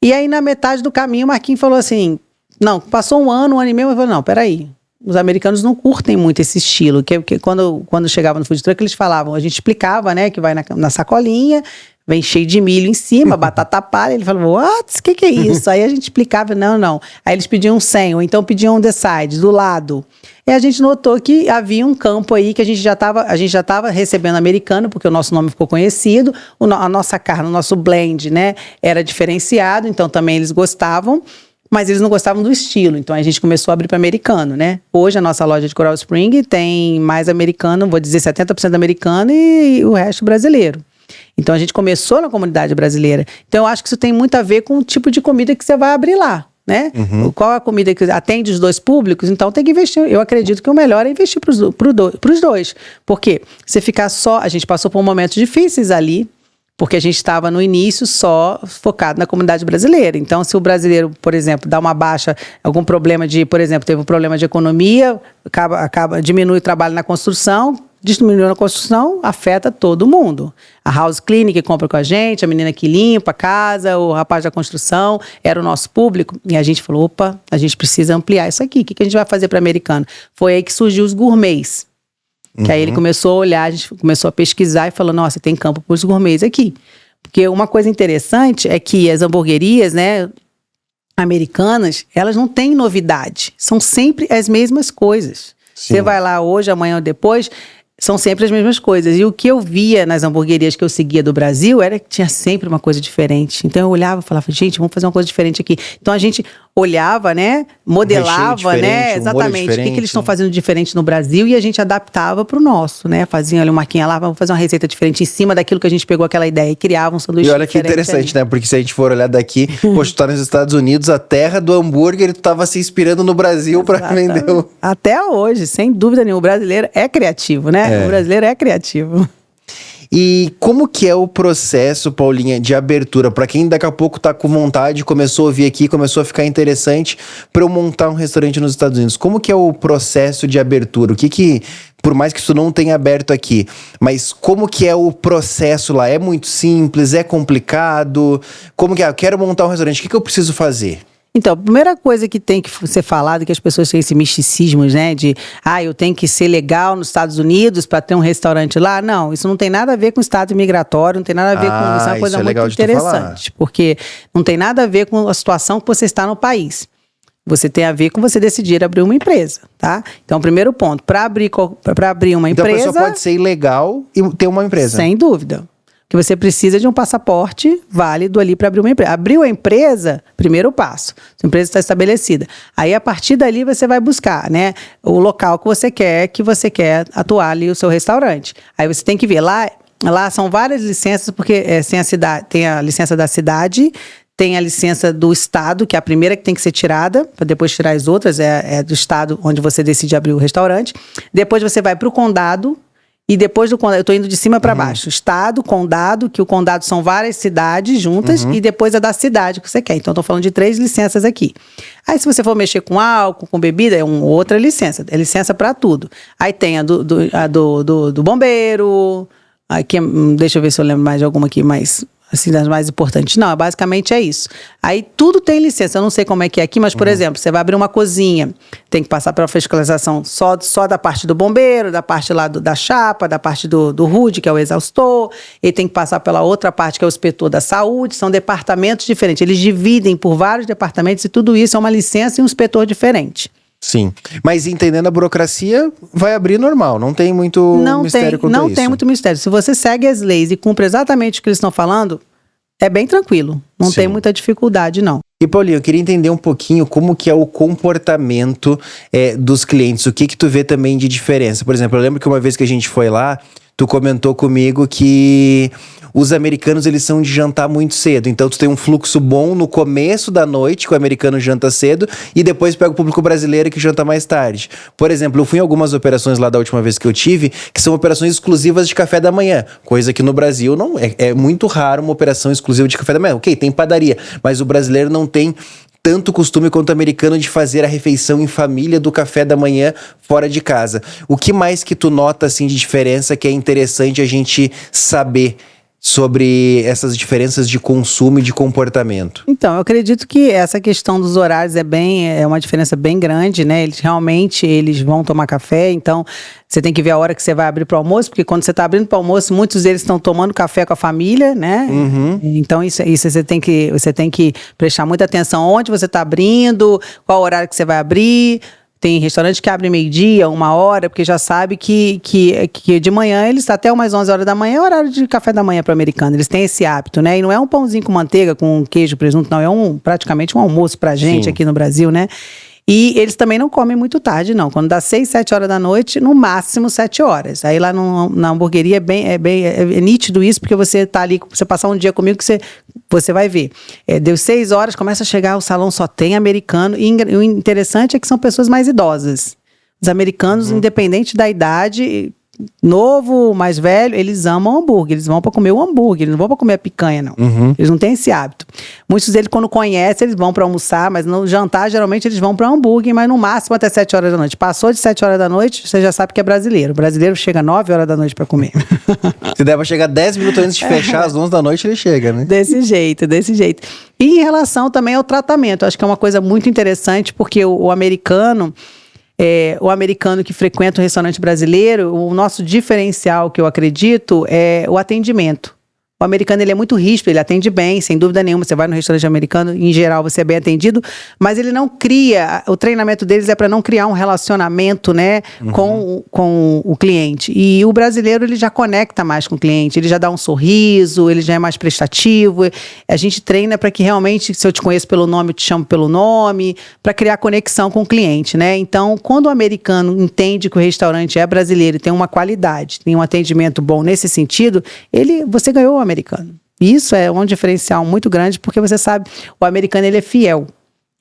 E aí, na metade do caminho, o Marquinhos falou assim: não, passou um ano e meio, eu falei: não, peraí. Os americanos não curtem muito esse estilo, que quando chegava no food truck, eles falavam, a gente explicava, né, que vai na sacolinha, vem cheio de milho em cima, batata palha, ele falava, what? O que é isso? Aí a gente explicava, não. Aí eles pediam 100, ou então pediam the side, do lado. E a gente notou que havia um campo aí que a gente já estava recebendo americano, porque o nosso nome ficou conhecido, a nossa carne, o nosso blend, né, era diferenciado, então também eles gostavam. Mas eles não gostavam do estilo, então a gente começou a abrir para americano, né? Hoje a nossa loja de Coral Spring tem mais americano, vou dizer 70% americano e o resto brasileiro. Então a gente começou na comunidade brasileira. Então eu acho que isso tem muito a ver com o tipo de comida que você vai abrir lá, né? Qual a comida que atende os dois públicos, então tem que investir. Eu acredito que o melhor é investir para os dois. Porque você ficar só... A gente passou por momentos difíceis ali, porque a gente estava no início só focado na comunidade brasileira. Então, se o brasileiro, por exemplo, dá uma baixa, algum problema por exemplo, teve um problema de economia, diminui o trabalho na construção, diminuiu na construção, afeta todo mundo. A house cleaning que compra com a gente, a menina que limpa a casa, o rapaz da construção, era o nosso público. E a gente falou, opa, a gente precisa ampliar isso aqui. O que a gente vai fazer para americano? Foi aí que surgiu os gourmets. Que aí ele começou a olhar, a gente começou a pesquisar e falou, nossa, tem campo para os gourmets aqui. Porque uma coisa interessante é que as hamburguerias, né, americanas, elas não têm novidade. São sempre as mesmas coisas. Sim. Você vai lá hoje, amanhã ou depois, são sempre as mesmas coisas. E o que eu via nas hamburguerias que eu seguia do Brasil era que tinha sempre uma coisa diferente. Então eu olhava e falava, gente, vamos fazer uma coisa diferente aqui. Então a gente olhava, né, modelava, né, exatamente, o que eles estão fazendo diferente no Brasil e a gente adaptava para o nosso, né, fazia ali uma marquinha lá, vamos fazer uma receita diferente em cima daquilo que a gente pegou aquela ideia e criava um sanduíche diferente. E olha que interessante, né, porque se a gente for olhar daqui, poxa, tu tá nos Estados Unidos, a terra do hambúrguer, e tu tava se inspirando no Brasil para vender o... Até hoje, sem dúvida nenhuma, o brasileiro é criativo, né, o brasileiro é criativo. E como que é o processo, Paulinha, de abertura? Para quem daqui a pouco tá com vontade, começou a ouvir aqui, começou a ficar interessante para eu montar um restaurante nos Estados Unidos. Como que é o processo de abertura? O que por mais que isso não tenha aberto aqui, mas como que é o processo lá? É muito simples? É complicado? Como que é? Eu quero montar um restaurante, o que eu preciso fazer? Então, a primeira coisa que tem que ser falada, que as pessoas têm esse misticismo, né? De, eu tenho que ser legal nos Estados Unidos para ter um restaurante lá. Não, isso não tem nada a ver com o estado migratório, não tem nada a ver com isso. É uma coisa muito interessante, porque não tem nada a ver com a situação que você está no país. Você tem a ver com você decidir abrir uma empresa, tá? Então, primeiro ponto, para abrir uma empresa... Então, a pessoa pode ser ilegal e ter uma empresa. Sem dúvida. Que você precisa de um passaporte válido ali para abrir uma empresa. Abriu a empresa, primeiro passo. A empresa está estabelecida. Aí, a partir dali, você vai buscar, né, o local que você quer atuar ali o seu restaurante. Aí você tem que ver. Lá são várias licenças, porque tem a licença da cidade, tem a licença do estado, que é a primeira que tem que ser tirada, para depois tirar as outras, é do estado onde você decide abrir o restaurante. Depois você vai para o condado. E depois do condado, eu estou indo de cima para baixo. Estado, condado, que o condado são várias cidades juntas, e depois a da cidade que você quer. Então, estou falando de 3 licenças aqui. Aí, se você for mexer com álcool, com bebida, é uma outra licença. É licença para tudo. Aí tem a do bombeiro. Aqui, deixa eu ver se eu lembro mais de alguma aqui, mas assim, das mais importantes. Não, basicamente é isso. Aí tudo tem licença. Eu não sei como é que é aqui, mas, por exemplo, você vai abrir uma cozinha, tem que passar pela fiscalização só da parte do bombeiro, da parte lá da chapa, da parte do HUD, que é o exaustor, e tem que passar pela outra parte, que é o inspetor da saúde. São departamentos diferentes. Eles dividem por vários departamentos e tudo isso é uma licença e um inspetor diferente. Sim, mas entendendo a burocracia, vai abrir normal, não tem muito mistério quanto a isso. Não tem muito mistério. Se você segue as leis e cumpre exatamente o que eles estão falando, é bem tranquilo. Não tem muita dificuldade, não. E, Paulinho, eu queria entender um pouquinho como que é o comportamento dos clientes. O que tu vê também de diferença? Por exemplo, eu lembro que uma vez que a gente foi lá, tu comentou comigo que os americanos, eles são de jantar muito cedo. Então, tu tem um fluxo bom no começo da noite, que o americano janta cedo, e depois pega o público brasileiro que janta mais tarde. Por exemplo, eu fui em algumas operações lá da última vez que eu tive, que são operações exclusivas de café da manhã. Coisa que no Brasil não é muito raro uma operação exclusiva de café da manhã. Ok, tem padaria, mas o brasileiro não tem tanto costume quanto o americano de fazer a refeição em família do café da manhã fora de casa. O que mais que tu nota assim de diferença que é interessante a gente saber sobre essas diferenças de consumo e de comportamento? Então, eu acredito que essa questão dos horários é uma diferença bem grande, né? Eles vão tomar café, então você tem que ver a hora que você vai abrir para o almoço, porque quando você está abrindo para o almoço, muitos deles estão tomando café com a família, né? Então, isso você tem que prestar muita atenção onde você está abrindo, qual o horário que você vai abrir. Tem restaurante que abre meio-dia, 1h, porque já sabe que de manhã, eles até umas 11 horas da manhã é horário de café da manhã para o americano. Eles têm esse hábito, né? E não é um pãozinho com manteiga, com queijo, presunto, não. É praticamente um almoço pra gente aqui no Brasil, né? E eles também não comem muito tarde, não. Quando dá 6, 7 horas da noite, no máximo 7 horas. Aí lá na hamburgueria é nítido isso, porque você tá ali, você passar um dia comigo que você vai ver. Deu 6 horas, começa a chegar, o salão só tem americano. E o interessante é que são pessoas mais idosas. Os americanos, independente da idade, novo, mais velho, eles amam hambúrguer. Eles vão para comer o hambúrguer, eles não vão para comer a picanha, não. Eles não têm esse hábito. Muitos deles, quando conhecem, eles vão para almoçar, mas no jantar, geralmente, eles vão para hambúrguer, mas no máximo até 7 horas da noite. Passou de 7 horas da noite, você já sabe que é brasileiro. O brasileiro chega 9 horas da noite para comer. Se der pra chegar 10 minutos antes de fechar, às 11 da noite, ele chega, né? Desse jeito. E em relação também ao tratamento, acho que é uma coisa muito interessante, porque o americano que frequenta o restaurante brasileiro, o nosso diferencial, que eu acredito, é o atendimento. O americano, ele é muito ríspido, ele atende bem, sem dúvida nenhuma. Você vai no restaurante americano, em geral, você é bem atendido, mas ele não cria, o treinamento deles é para não criar um relacionamento, né, com o cliente. E o brasileiro, ele já conecta mais com o cliente, ele já dá um sorriso, ele já é mais prestativo. A gente treina para que realmente, se eu te conheço pelo nome, eu te chamo pelo nome, para criar conexão com o cliente, né? Então, quando o americano entende que o restaurante é brasileiro e tem uma qualidade, tem um atendimento bom nesse sentido, você ganhou o americano. Isso é um diferencial muito grande, porque você sabe, o americano, ele é fiel.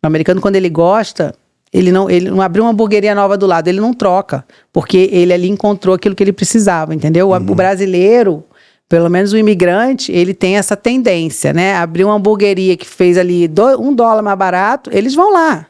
O americano, quando ele gosta, ele não abriu uma hamburgueria nova do lado, ele não troca, porque ele ali encontrou aquilo que ele precisava, entendeu? O brasileiro, pelo menos o imigrante, ele tem essa tendência, né? Abriu uma hamburgueria que fez ali $1 mais barato, eles vão lá.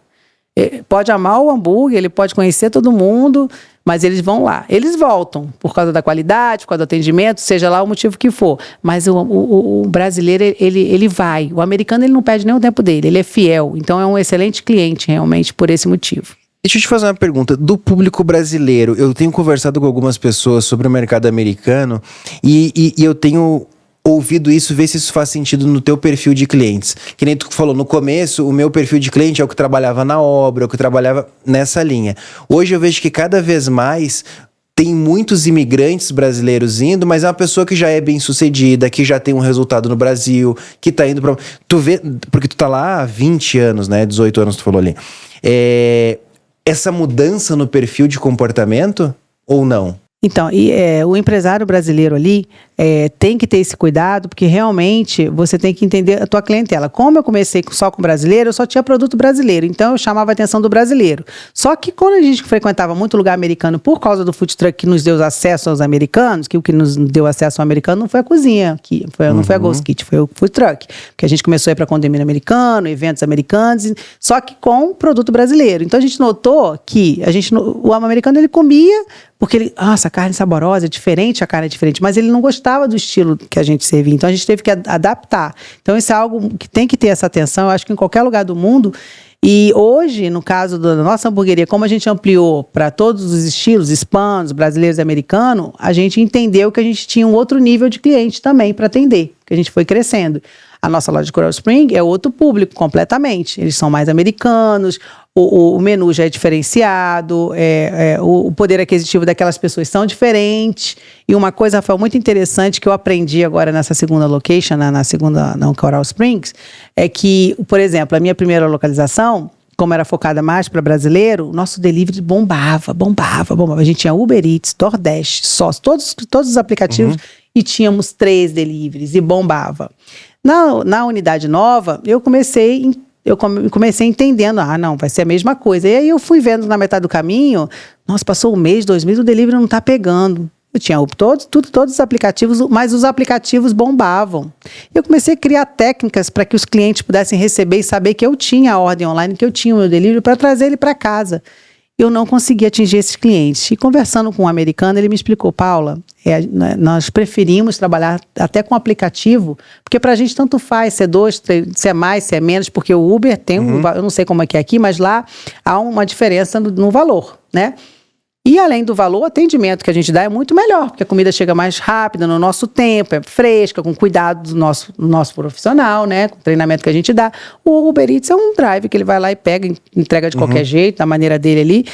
Pode amar o hambúrguer, ele pode conhecer todo mundo, mas eles vão lá. Eles voltam por causa da qualidade, por causa do atendimento, seja lá o motivo que for. Mas o brasileiro, ele vai. O americano, ele não perde nem o tempo dele, ele é fiel. Então, é um excelente cliente, realmente, por esse motivo. Deixa eu te fazer uma pergunta. Do público brasileiro, eu tenho conversado com algumas pessoas sobre o mercado americano e eu tenho ouvido isso, ver se isso faz sentido no teu perfil de clientes. Que nem tu falou, no começo, o meu perfil de cliente é o que trabalhava na obra, é o que trabalhava nessa linha. Hoje eu vejo que cada vez mais tem muitos imigrantes brasileiros indo, mas é uma pessoa que já é bem sucedida, que já tem um resultado no Brasil, que tá indo pra... Tu vê, porque tu tá lá há 20 anos, né? 18 anos tu falou ali. Essa mudança no perfil de comportamento ou não? Então, o empresário brasileiro ali tem que ter esse cuidado, porque realmente você tem que entender a tua clientela. Como eu comecei só com brasileiro, eu só tinha produto brasileiro, então eu chamava a atenção do brasileiro. Só que quando a gente frequentava muito lugar americano, por causa do food truck que nos deu acesso aos americanos, que o que nos deu acesso ao americano não foi a cozinha, não foi a Ghost Kitchen, foi o food truck. Porque a gente começou a ir para condomínio americano, eventos americanos, só que com produto brasileiro. Então a gente notou que o americano ele comia, porque ele, nossa, a carne é saborosa, é diferente, a carne é diferente, mas ele não gostava do estilo que a gente servia, então a gente teve que adaptar. Então isso é algo que tem que ter essa atenção, eu acho que em qualquer lugar do mundo. E hoje, no caso da nossa hamburgueria, como a gente ampliou para todos os estilos, hispanos, brasileiros e americanos, a gente entendeu que a gente tinha um outro nível de cliente também para atender, que a gente foi crescendo. A nossa loja de Coral Spring é outro público completamente. Eles são mais americanos, o menu já é diferenciado, o poder aquisitivo daquelas pessoas são diferentes. E uma coisa, Rafael, muito interessante que eu aprendi agora nessa segunda location, na segunda, não, Coral Springs, é que, por exemplo, a minha primeira localização, como era focada mais para brasileiro, o nosso delivery bombava. A gente tinha Uber Eats, DoorDash, Sós, todos os aplicativos, e tínhamos 3 deliveries, e bombava. Na unidade nova, eu comecei entendendo, não, vai ser a mesma coisa. E aí eu fui vendo na metade do caminho, nossa, passou um mês, 2 meses, o delivery não está pegando. Eu tinha todos os aplicativos, mas os aplicativos bombavam. Eu comecei a criar técnicas para que os clientes pudessem receber e saber que eu tinha a ordem online, que eu tinha o meu delivery para trazer ele para casa. Eu não conseguia atingir esses clientes. E conversando com um americano, ele me explicou, Paula, nós preferimos trabalhar até com aplicativo, porque para a gente tanto faz se é 2, 3, se é mais, se é menos, porque o Uber tem eu não sei como é que é aqui, mas lá há uma diferença no valor, né? E além do valor, o atendimento que a gente dá é muito melhor, porque a comida chega mais rápida, no nosso tempo, é fresca, com cuidado do nosso profissional, né? Com o treinamento que a gente dá. O Uber Eats é um drive que ele vai lá e pega, entrega de qualquer jeito, da maneira dele ali.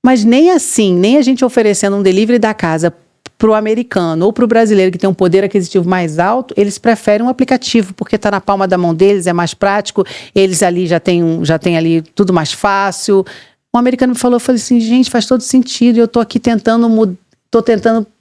Mas nem assim, nem a gente oferecendo um delivery da casa para o americano ou para o brasileiro que tem um poder aquisitivo mais alto, eles preferem um aplicativo, porque está na palma da mão deles, é mais prático, eles ali já tem ali tudo mais fácil. Um americano me falou, eu falei assim, gente, faz todo sentido, eu estou aqui tentando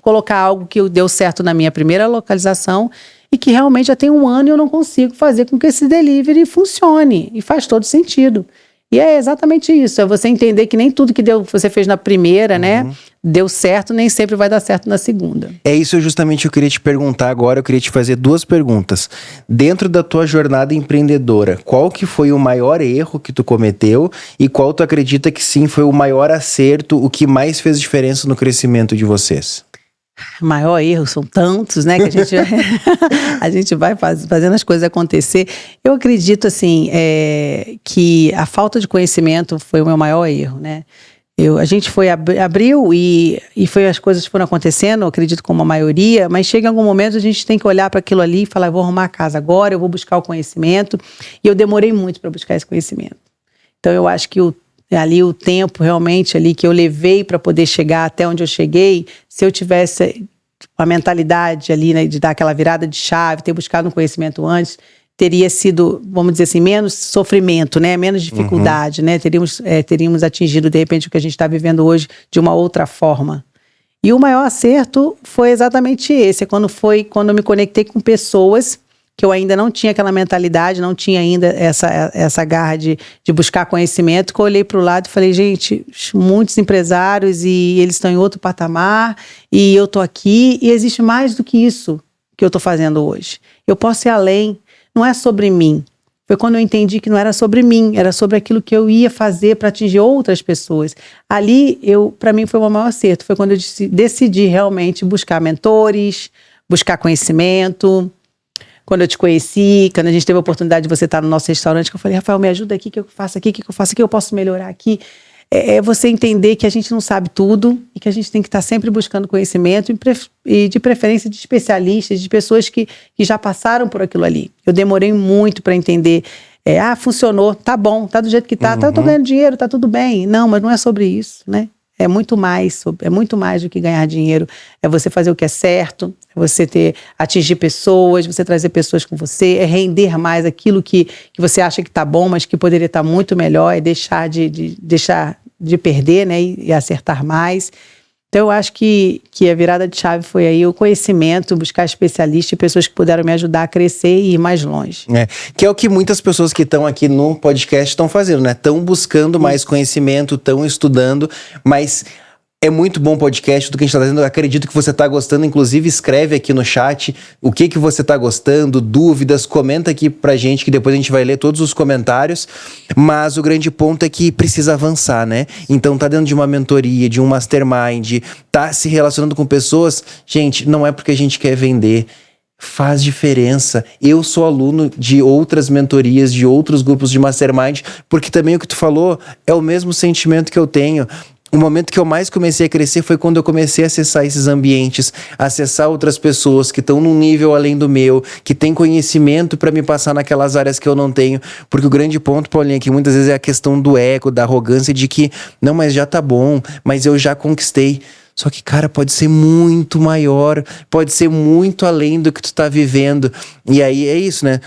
colocar algo que deu certo na minha primeira localização e que realmente já tem 1 ano e eu não consigo fazer com que esse delivery funcione, e faz todo sentido. E é exatamente isso, é você entender que nem tudo que você fez na primeira, né, deu certo, nem sempre vai dar certo na segunda. É isso justamente que eu queria te perguntar agora, eu queria te fazer 2 perguntas. Dentro da tua jornada empreendedora, qual que foi o maior erro que tu cometeu e qual tu acredita que sim foi o maior acerto, o que mais fez diferença no crescimento de vocês? Maior erro, são tantos, né, que a gente vai fazendo as coisas acontecer. Eu acredito, assim, que a falta de conhecimento foi o meu maior erro, né. A gente abriu e as coisas foram acontecendo, eu acredito como a maioria, mas chega em algum momento a gente tem que olhar para aquilo ali e falar, eu vou arrumar a casa agora, eu vou buscar o conhecimento, e eu demorei muito para buscar esse conhecimento. Então eu acho que o tempo realmente ali que eu levei para poder chegar até onde eu cheguei, se eu tivesse a mentalidade ali, né, de dar aquela virada de chave, ter buscado um conhecimento antes, teria sido, vamos dizer assim, menos sofrimento, né, menos dificuldade, né, teríamos atingido de repente o que a gente está vivendo hoje de uma outra forma. E o maior acerto foi exatamente esse, quando eu me conectei com pessoas que eu ainda não tinha aquela mentalidade, não tinha ainda essa garra de buscar conhecimento, que eu olhei para o lado e falei, gente, muitos empresários e eles estão em outro patamar e eu estou aqui e existe mais do que isso que eu estou fazendo hoje. Eu posso ir além, não é sobre mim. foi quando eu entendi que não era sobre mim, era sobre aquilo que eu ia fazer para atingir outras pessoas. Ali, para mim, foi o maior acerto. Foi quando eu decidi realmente buscar mentores, buscar conhecimento. Quando eu te conheci, quando a gente teve a oportunidade de você estar no nosso restaurante, que eu falei, Rafael, me ajuda aqui, o que eu faço aqui, o que eu faço aqui, eu posso melhorar aqui. É você entender que a gente não sabe tudo e que a gente tem que estar sempre buscando conhecimento e de preferência de especialistas, de pessoas que já passaram por aquilo ali. Eu demorei muito para entender. Funcionou, tá bom, tá do jeito que tá, eu tô ganhando dinheiro, tá tudo bem. Não, mas não é sobre isso, né? É muito mais do que ganhar dinheiro. É você fazer o que é certo, é você atingir pessoas, você trazer pessoas com você, é render mais aquilo que você acha que tá bom, mas que poderia estar muito melhor, é deixar de perder, né, e acertar mais. Então eu acho que a virada de chave foi aí o conhecimento, buscar especialistas e pessoas que puderam me ajudar a crescer e ir mais longe. Que é o que muitas pessoas que estão aqui no podcast estão fazendo, né? Estão buscando mais conhecimento, estão estudando, mas é muito bom o podcast do que a gente está fazendo. Eu acredito que você está gostando. Inclusive, escreve aqui no chat o que você está gostando, dúvidas, comenta aqui pra gente, que depois a gente vai ler todos os comentários. Mas o grande ponto é que precisa avançar, né? Então, tá dentro de uma mentoria, de um mastermind, tá se relacionando com pessoas. Gente, não é porque a gente quer vender. Faz diferença. Eu sou aluno de outras mentorias, de outros grupos de mastermind, porque também o que tu falou é o mesmo sentimento que eu tenho. O momento que eu mais comecei a crescer foi quando eu comecei a acessar esses ambientes, acessar outras pessoas que estão num nível além do meu, que têm conhecimento para me passar naquelas áreas que eu não tenho. Porque o grande ponto, Paulinha, que muitas vezes é a questão do ego, da arrogância, de que, não, mas já tá bom, mas eu já conquistei. Só que, cara, pode ser muito maior, pode ser muito além do que tu tá vivendo. E aí é isso, né?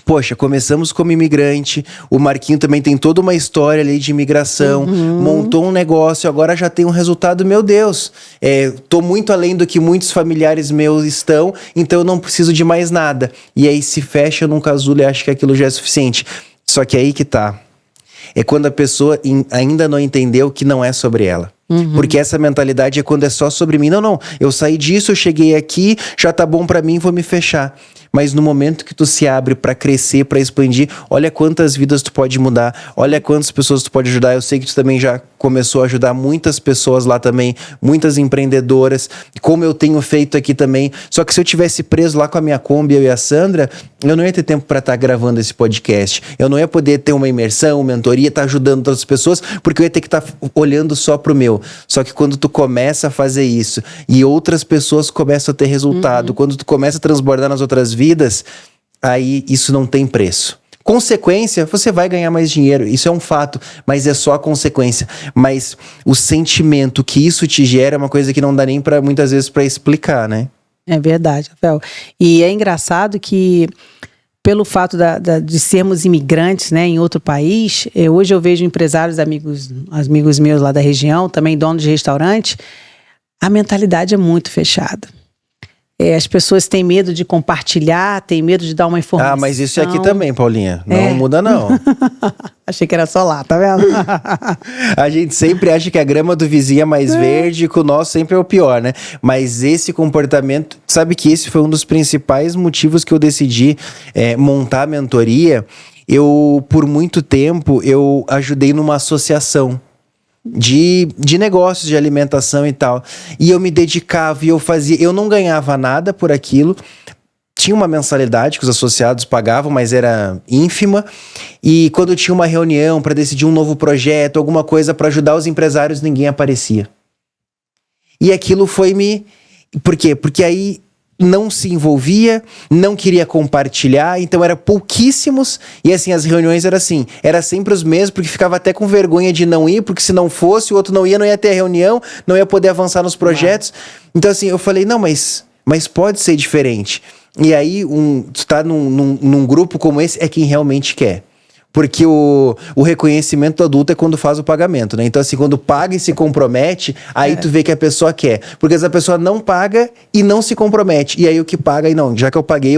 Poxa, começamos como imigrante, o Marquinho também tem toda uma história ali de imigração, montou um negócio, agora já tem um resultado, meu Deus, tô muito além do que muitos familiares meus estão, então eu não preciso de mais nada. E aí se fecha num casulo e acha que aquilo já é suficiente. Só que aí que tá. É quando a pessoa ainda não entendeu que não é sobre ela. Porque essa mentalidade é quando é só sobre mim. Não, eu saí disso, eu cheguei aqui, já tá bom pra mim, vou me fechar. Mas no momento que tu se abre pra crescer, pra expandir, olha quantas vidas tu pode mudar, olha quantas pessoas tu pode ajudar. Eu sei que tu também já começou a ajudar muitas pessoas lá também, muitas empreendedoras, como eu tenho feito aqui também. Só que se eu tivesse preso lá com a minha Kombi, eu e a Sandra, eu não ia ter tempo pra estar gravando esse podcast. Eu não ia poder ter uma imersão, mentoria, estar ajudando outras pessoas, porque eu ia ter que estar olhando só pro meu. Só que quando tu começa a fazer isso e outras pessoas começam a ter resultado, quando tu começa a transbordar nas outras vidas, aí isso não tem preço. Consequência, você vai ganhar mais dinheiro, isso é um fato, mas é só a consequência. Mas o sentimento que isso te gera é uma coisa que não dá nem pra, muitas vezes para explicar, né? É verdade, Rafael. E é engraçado que pelo fato de sermos imigrantes, né, em outro país, hoje eu vejo empresários, amigos meus lá da região, também donos de restaurante, a mentalidade é muito fechada. As pessoas têm medo de compartilhar, têm medo de dar uma informação. Ah, mas isso é aqui também, Paulinha. Não muda, não. Achei que era só lá, tá vendo? A gente sempre acha que a grama do vizinho é mais verde, que o nosso sempre é o pior, né? Mas esse comportamento... Sabe que esse foi um dos principais motivos que eu decidi montar a mentoria. Por muito tempo, eu ajudei numa associação de negócios, de alimentação e tal. E eu me dedicava e eu fazia... Eu não ganhava nada por aquilo. Tinha uma mensalidade que os associados pagavam, mas era ínfima. E quando tinha uma reunião para decidir um novo projeto, alguma coisa para ajudar os empresários, ninguém aparecia. E aquilo foi me... Por quê? Porque aí não se envolvia, não queria compartilhar, então era pouquíssimos, e assim, as reuniões eram assim, era sempre os mesmos, porque ficava até com vergonha de não ir, porque se não fosse, o outro não ia ter a reunião, não ia poder avançar nos projetos. Então assim, eu falei, não, mas pode ser diferente. E aí, tu tá num grupo como esse, é quem realmente quer. Porque o reconhecimento do adulto é quando faz o pagamento, né? Então, assim, quando paga e se compromete, aí tu vê que a pessoa quer. Porque essa pessoa não paga e não se compromete. E aí o que paga, e não, já que eu paguei,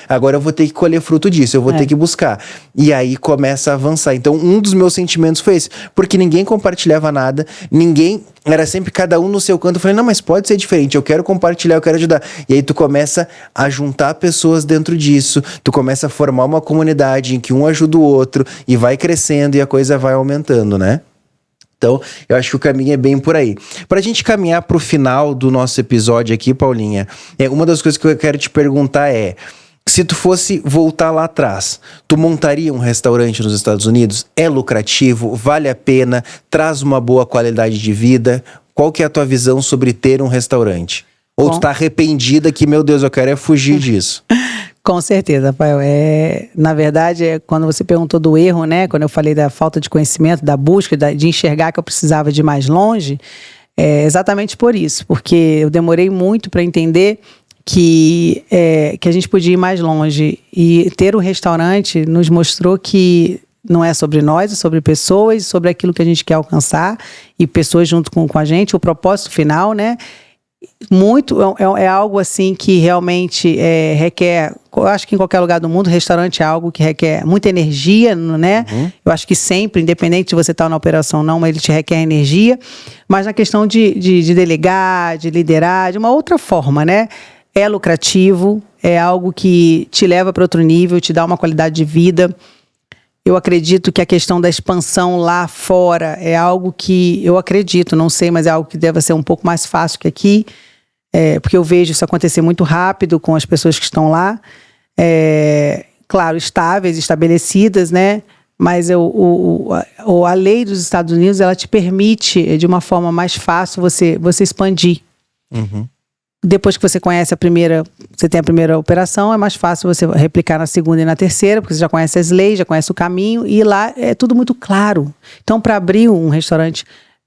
agora eu vou ter que colher fruto disso, eu vou ter que buscar. E aí começa a avançar. Então, um dos meus sentimentos foi esse. Porque ninguém compartilhava nada, ninguém... era sempre cada um no seu canto. Eu falei, não, mas pode ser diferente, eu quero compartilhar, eu quero ajudar. E aí tu começa a juntar pessoas dentro disso, tu começa a formar uma comunidade em que um ajuda o outro e vai crescendo e a coisa vai aumentando, né? Então, eu acho que o caminho é bem por aí. Pra gente caminhar pro final do nosso episódio aqui, Paulinha, uma das coisas que eu quero te perguntar é, se tu fosse voltar lá atrás, tu montaria um restaurante nos Estados Unidos? É lucrativo? Vale a pena? Traz uma boa qualidade de vida? Qual que é a tua visão sobre ter um restaurante? Ou tu tá arrependida que, meu Deus, eu quero fugir disso? Com certeza, Rafael. Na verdade, quando você perguntou do erro, né? Quando eu falei da falta de conhecimento, da busca, de enxergar que eu precisava de ir mais longe, é exatamente por isso. Porque eu demorei muito para entender que a gente podia ir mais longe. E ter um restaurante nos mostrou que não é sobre nós, é sobre pessoas, sobre aquilo que a gente quer alcançar, e pessoas junto com a gente, o propósito final, né? É algo assim que realmente requer, eu acho que em qualquer lugar do mundo, restaurante é algo que requer muita energia, né? Eu acho que sempre, independente de você estar na operação ou não, mas ele te requer energia, mas na questão de delegar, de liderar, de uma outra forma, né? É lucrativo, é algo que te leva para outro nível, te dá uma qualidade de vida. Eu acredito que a questão da expansão lá fora é algo que, eu acredito, não sei, mas é algo que deve ser um pouco mais fácil que aqui, porque eu vejo isso acontecer muito rápido com as pessoas que estão lá. Claro, estáveis, estabelecidas, né? Mas a lei dos Estados Unidos, ela te permite, de uma forma mais fácil, você expandir. Uhum. Depois que você conhece você tem a primeira operação, é mais fácil você replicar na segunda e na terceira, porque você já conhece as leis, já conhece o caminho, e lá é tudo muito claro. Então, para abrir um restaurante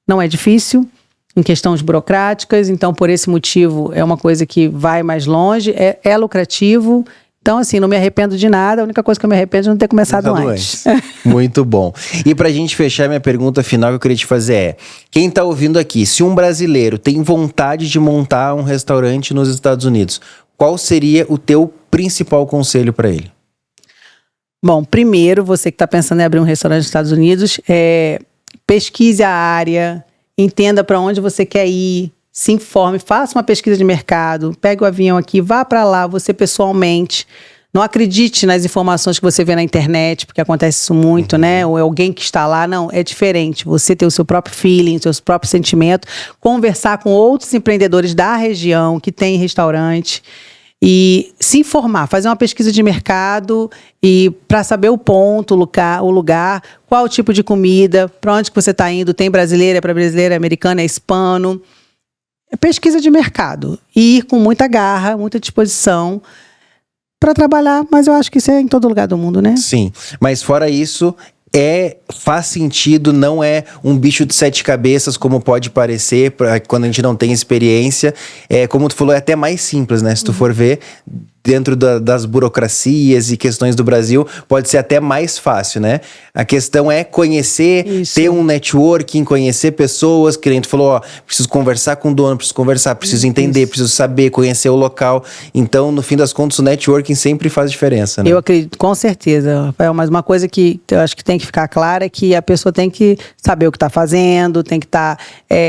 não é difícil, em questões burocráticas, então, por esse motivo, é uma coisa que vai mais longe, é lucrativo. Então, assim, não me arrependo de nada, a única coisa que eu me arrependo é de não ter começado antes. Muito bom. E pra gente fechar, minha pergunta final que eu queria te fazer é, quem tá ouvindo aqui, se um brasileiro tem vontade de montar um restaurante nos Estados Unidos, qual seria o teu principal conselho para ele? Bom, primeiro, você que está pensando em abrir um restaurante nos Estados Unidos, pesquise a área, entenda para onde você quer ir, se informe, faça uma pesquisa de mercado, pegue o avião aqui, vá para lá, você pessoalmente. Não acredite nas informações que você vê na internet, porque acontece isso muito, né? Ou é alguém que está lá. Não, é diferente. Você ter o seu próprio feeling, o seu próprio sentimento, conversar com outros empreendedores da região que têm restaurante e se informar, fazer uma pesquisa de mercado e para saber o ponto, o lugar, qual o tipo de comida, para onde que você está indo, tem brasileira, para brasileira, americana, é hispano. Pesquisa de mercado e ir com muita garra, muita disposição para trabalhar, mas eu acho que isso é em todo lugar do mundo, né? Sim, mas fora isso, faz sentido, não é um bicho de 7 cabeças como pode parecer quando a gente não tem experiência. Como tu falou, é até mais simples, né? Se tu for ver, dentro das burocracias e questões do Brasil, pode ser até mais fácil, né? A questão é conhecer, ter um networking, conhecer pessoas, que a gente falou, ó, preciso conversar com o dono, preciso conversar, preciso entender, preciso saber, conhecer o local. Então, no fim das contas, o networking sempre faz diferença, né? Eu acredito, com certeza, Rafael, mas uma coisa que eu acho que tem que ficar clara é que a pessoa tem que saber o que está fazendo, tem que estar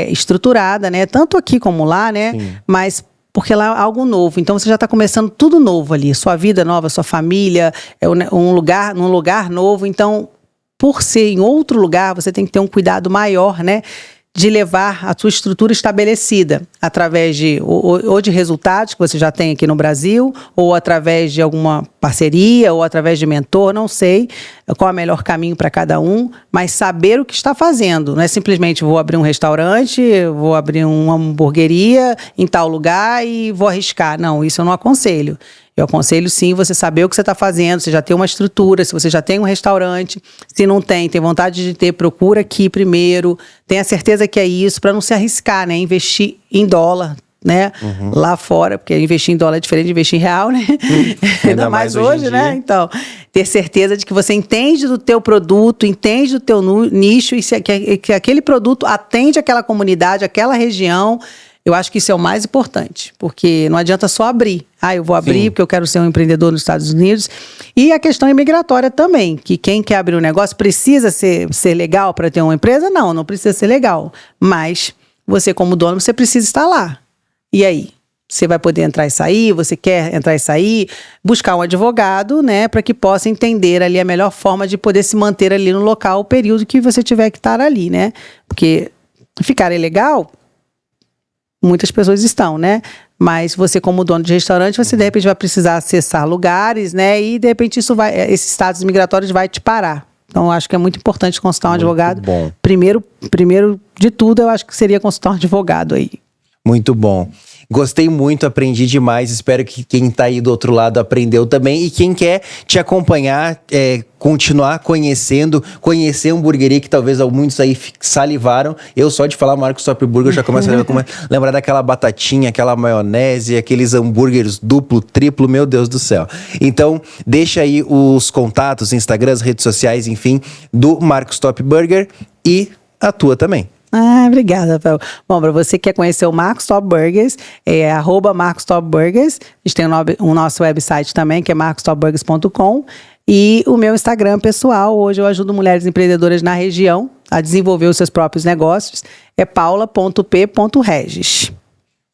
estruturada, né? Tanto aqui como lá, né? Sim. Mas porque lá é algo novo, então você já está começando tudo novo ali, sua vida nova, sua família, num lugar novo, então por ser em outro lugar, você tem que ter um cuidado maior, né, de levar a sua estrutura estabelecida, através ou de resultados que você já tem aqui no Brasil, ou através de alguma parceria, ou através de mentor, não sei qual é o melhor caminho para cada um, mas saber o que está fazendo, não é simplesmente vou abrir um restaurante, vou abrir uma hamburgueria em tal lugar e vou arriscar. Não, isso eu não aconselho. Eu aconselho sim você saber o que você está fazendo, você já tem uma estrutura, se você já tem um restaurante, se não tem vontade de ter, procura aqui primeiro, tenha certeza que é isso, para não se arriscar, né? Investir em dólar, né? Lá fora, porque investir em dólar é diferente de investir em real, né? Ainda mais hoje, né? Então, ter certeza de que você entende do teu produto, entende do teu nicho e que aquele produto atende aquela comunidade, aquela região. Eu acho que isso é o mais importante, porque não adianta só abrir. Eu vou abrir Sim. porque eu quero ser um empreendedor nos Estados Unidos. E a questão imigratória também, que quem quer abrir um negócio precisa ser legal para ter uma empresa? Não precisa ser legal. Mas você como dono, você precisa estar lá. E aí? Você vai poder entrar e sair, você quer entrar e sair, buscar um advogado, né, para que possa entender ali a melhor forma de poder se manter ali no local o período que você tiver que estar ali, né? Porque ficar ilegal, muitas pessoas estão, né? Mas você como dono de restaurante, você de repente vai precisar acessar lugares, né? E de repente esses status migratórios vai te parar. Então, eu acho que é muito importante consultar um advogado. Bom. Primeiro de tudo, eu acho que seria consultar um advogado aí. Muito bom. Gostei muito, aprendi demais. Espero que quem tá aí do outro lado aprendeu também. E quem quer te acompanhar, continuar conhecer uma hamburgueria que talvez muitos aí salivaram. Eu só de falar Marcos Top Burger já começo a lembrar daquela batatinha, aquela maionese, aqueles hambúrgueres duplo, triplo, meu Deus do céu. Então, deixa aí os contatos, Instagram, as redes sociais, enfim, do Marcos Top Burger e a tua também. Obrigada, Rafael. Bom, para você que quer conhecer o Marcos Top Burgers, é @Marcos Top Burgers. A gente tem o nosso website também, que é marcostopburgers.com. E o meu Instagram pessoal, hoje eu ajudo mulheres empreendedoras na região a desenvolver os seus próprios negócios, é paula.p.regis.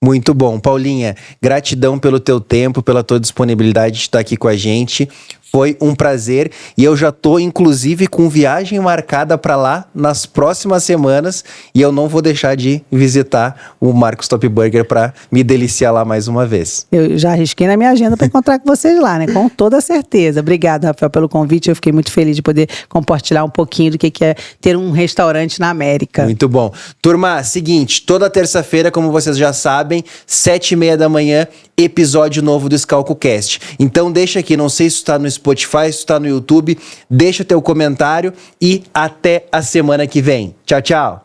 Muito bom. Paulinha, gratidão pelo teu tempo, pela tua disponibilidade de estar aqui com a gente. Foi um prazer e eu já tô, inclusive, com viagem marcada para lá nas próximas semanas e eu não vou deixar de visitar o Marcos Top Burger para me deliciar lá mais uma vez. Eu já arrisquei na minha agenda para encontrar com vocês lá, né? Com toda certeza. Obrigada, Rafael, pelo convite. Eu fiquei muito feliz de poder compartilhar um pouquinho do que é ter um restaurante na América. Muito bom. Turma, seguinte, toda terça-feira, como vocês já sabem, 7h30 da manhã, episódio novo do ScalcoCast. Então deixa aqui, não sei se está no Spotify, se está no YouTube, deixa teu comentário e até a semana que vem. Tchau, tchau!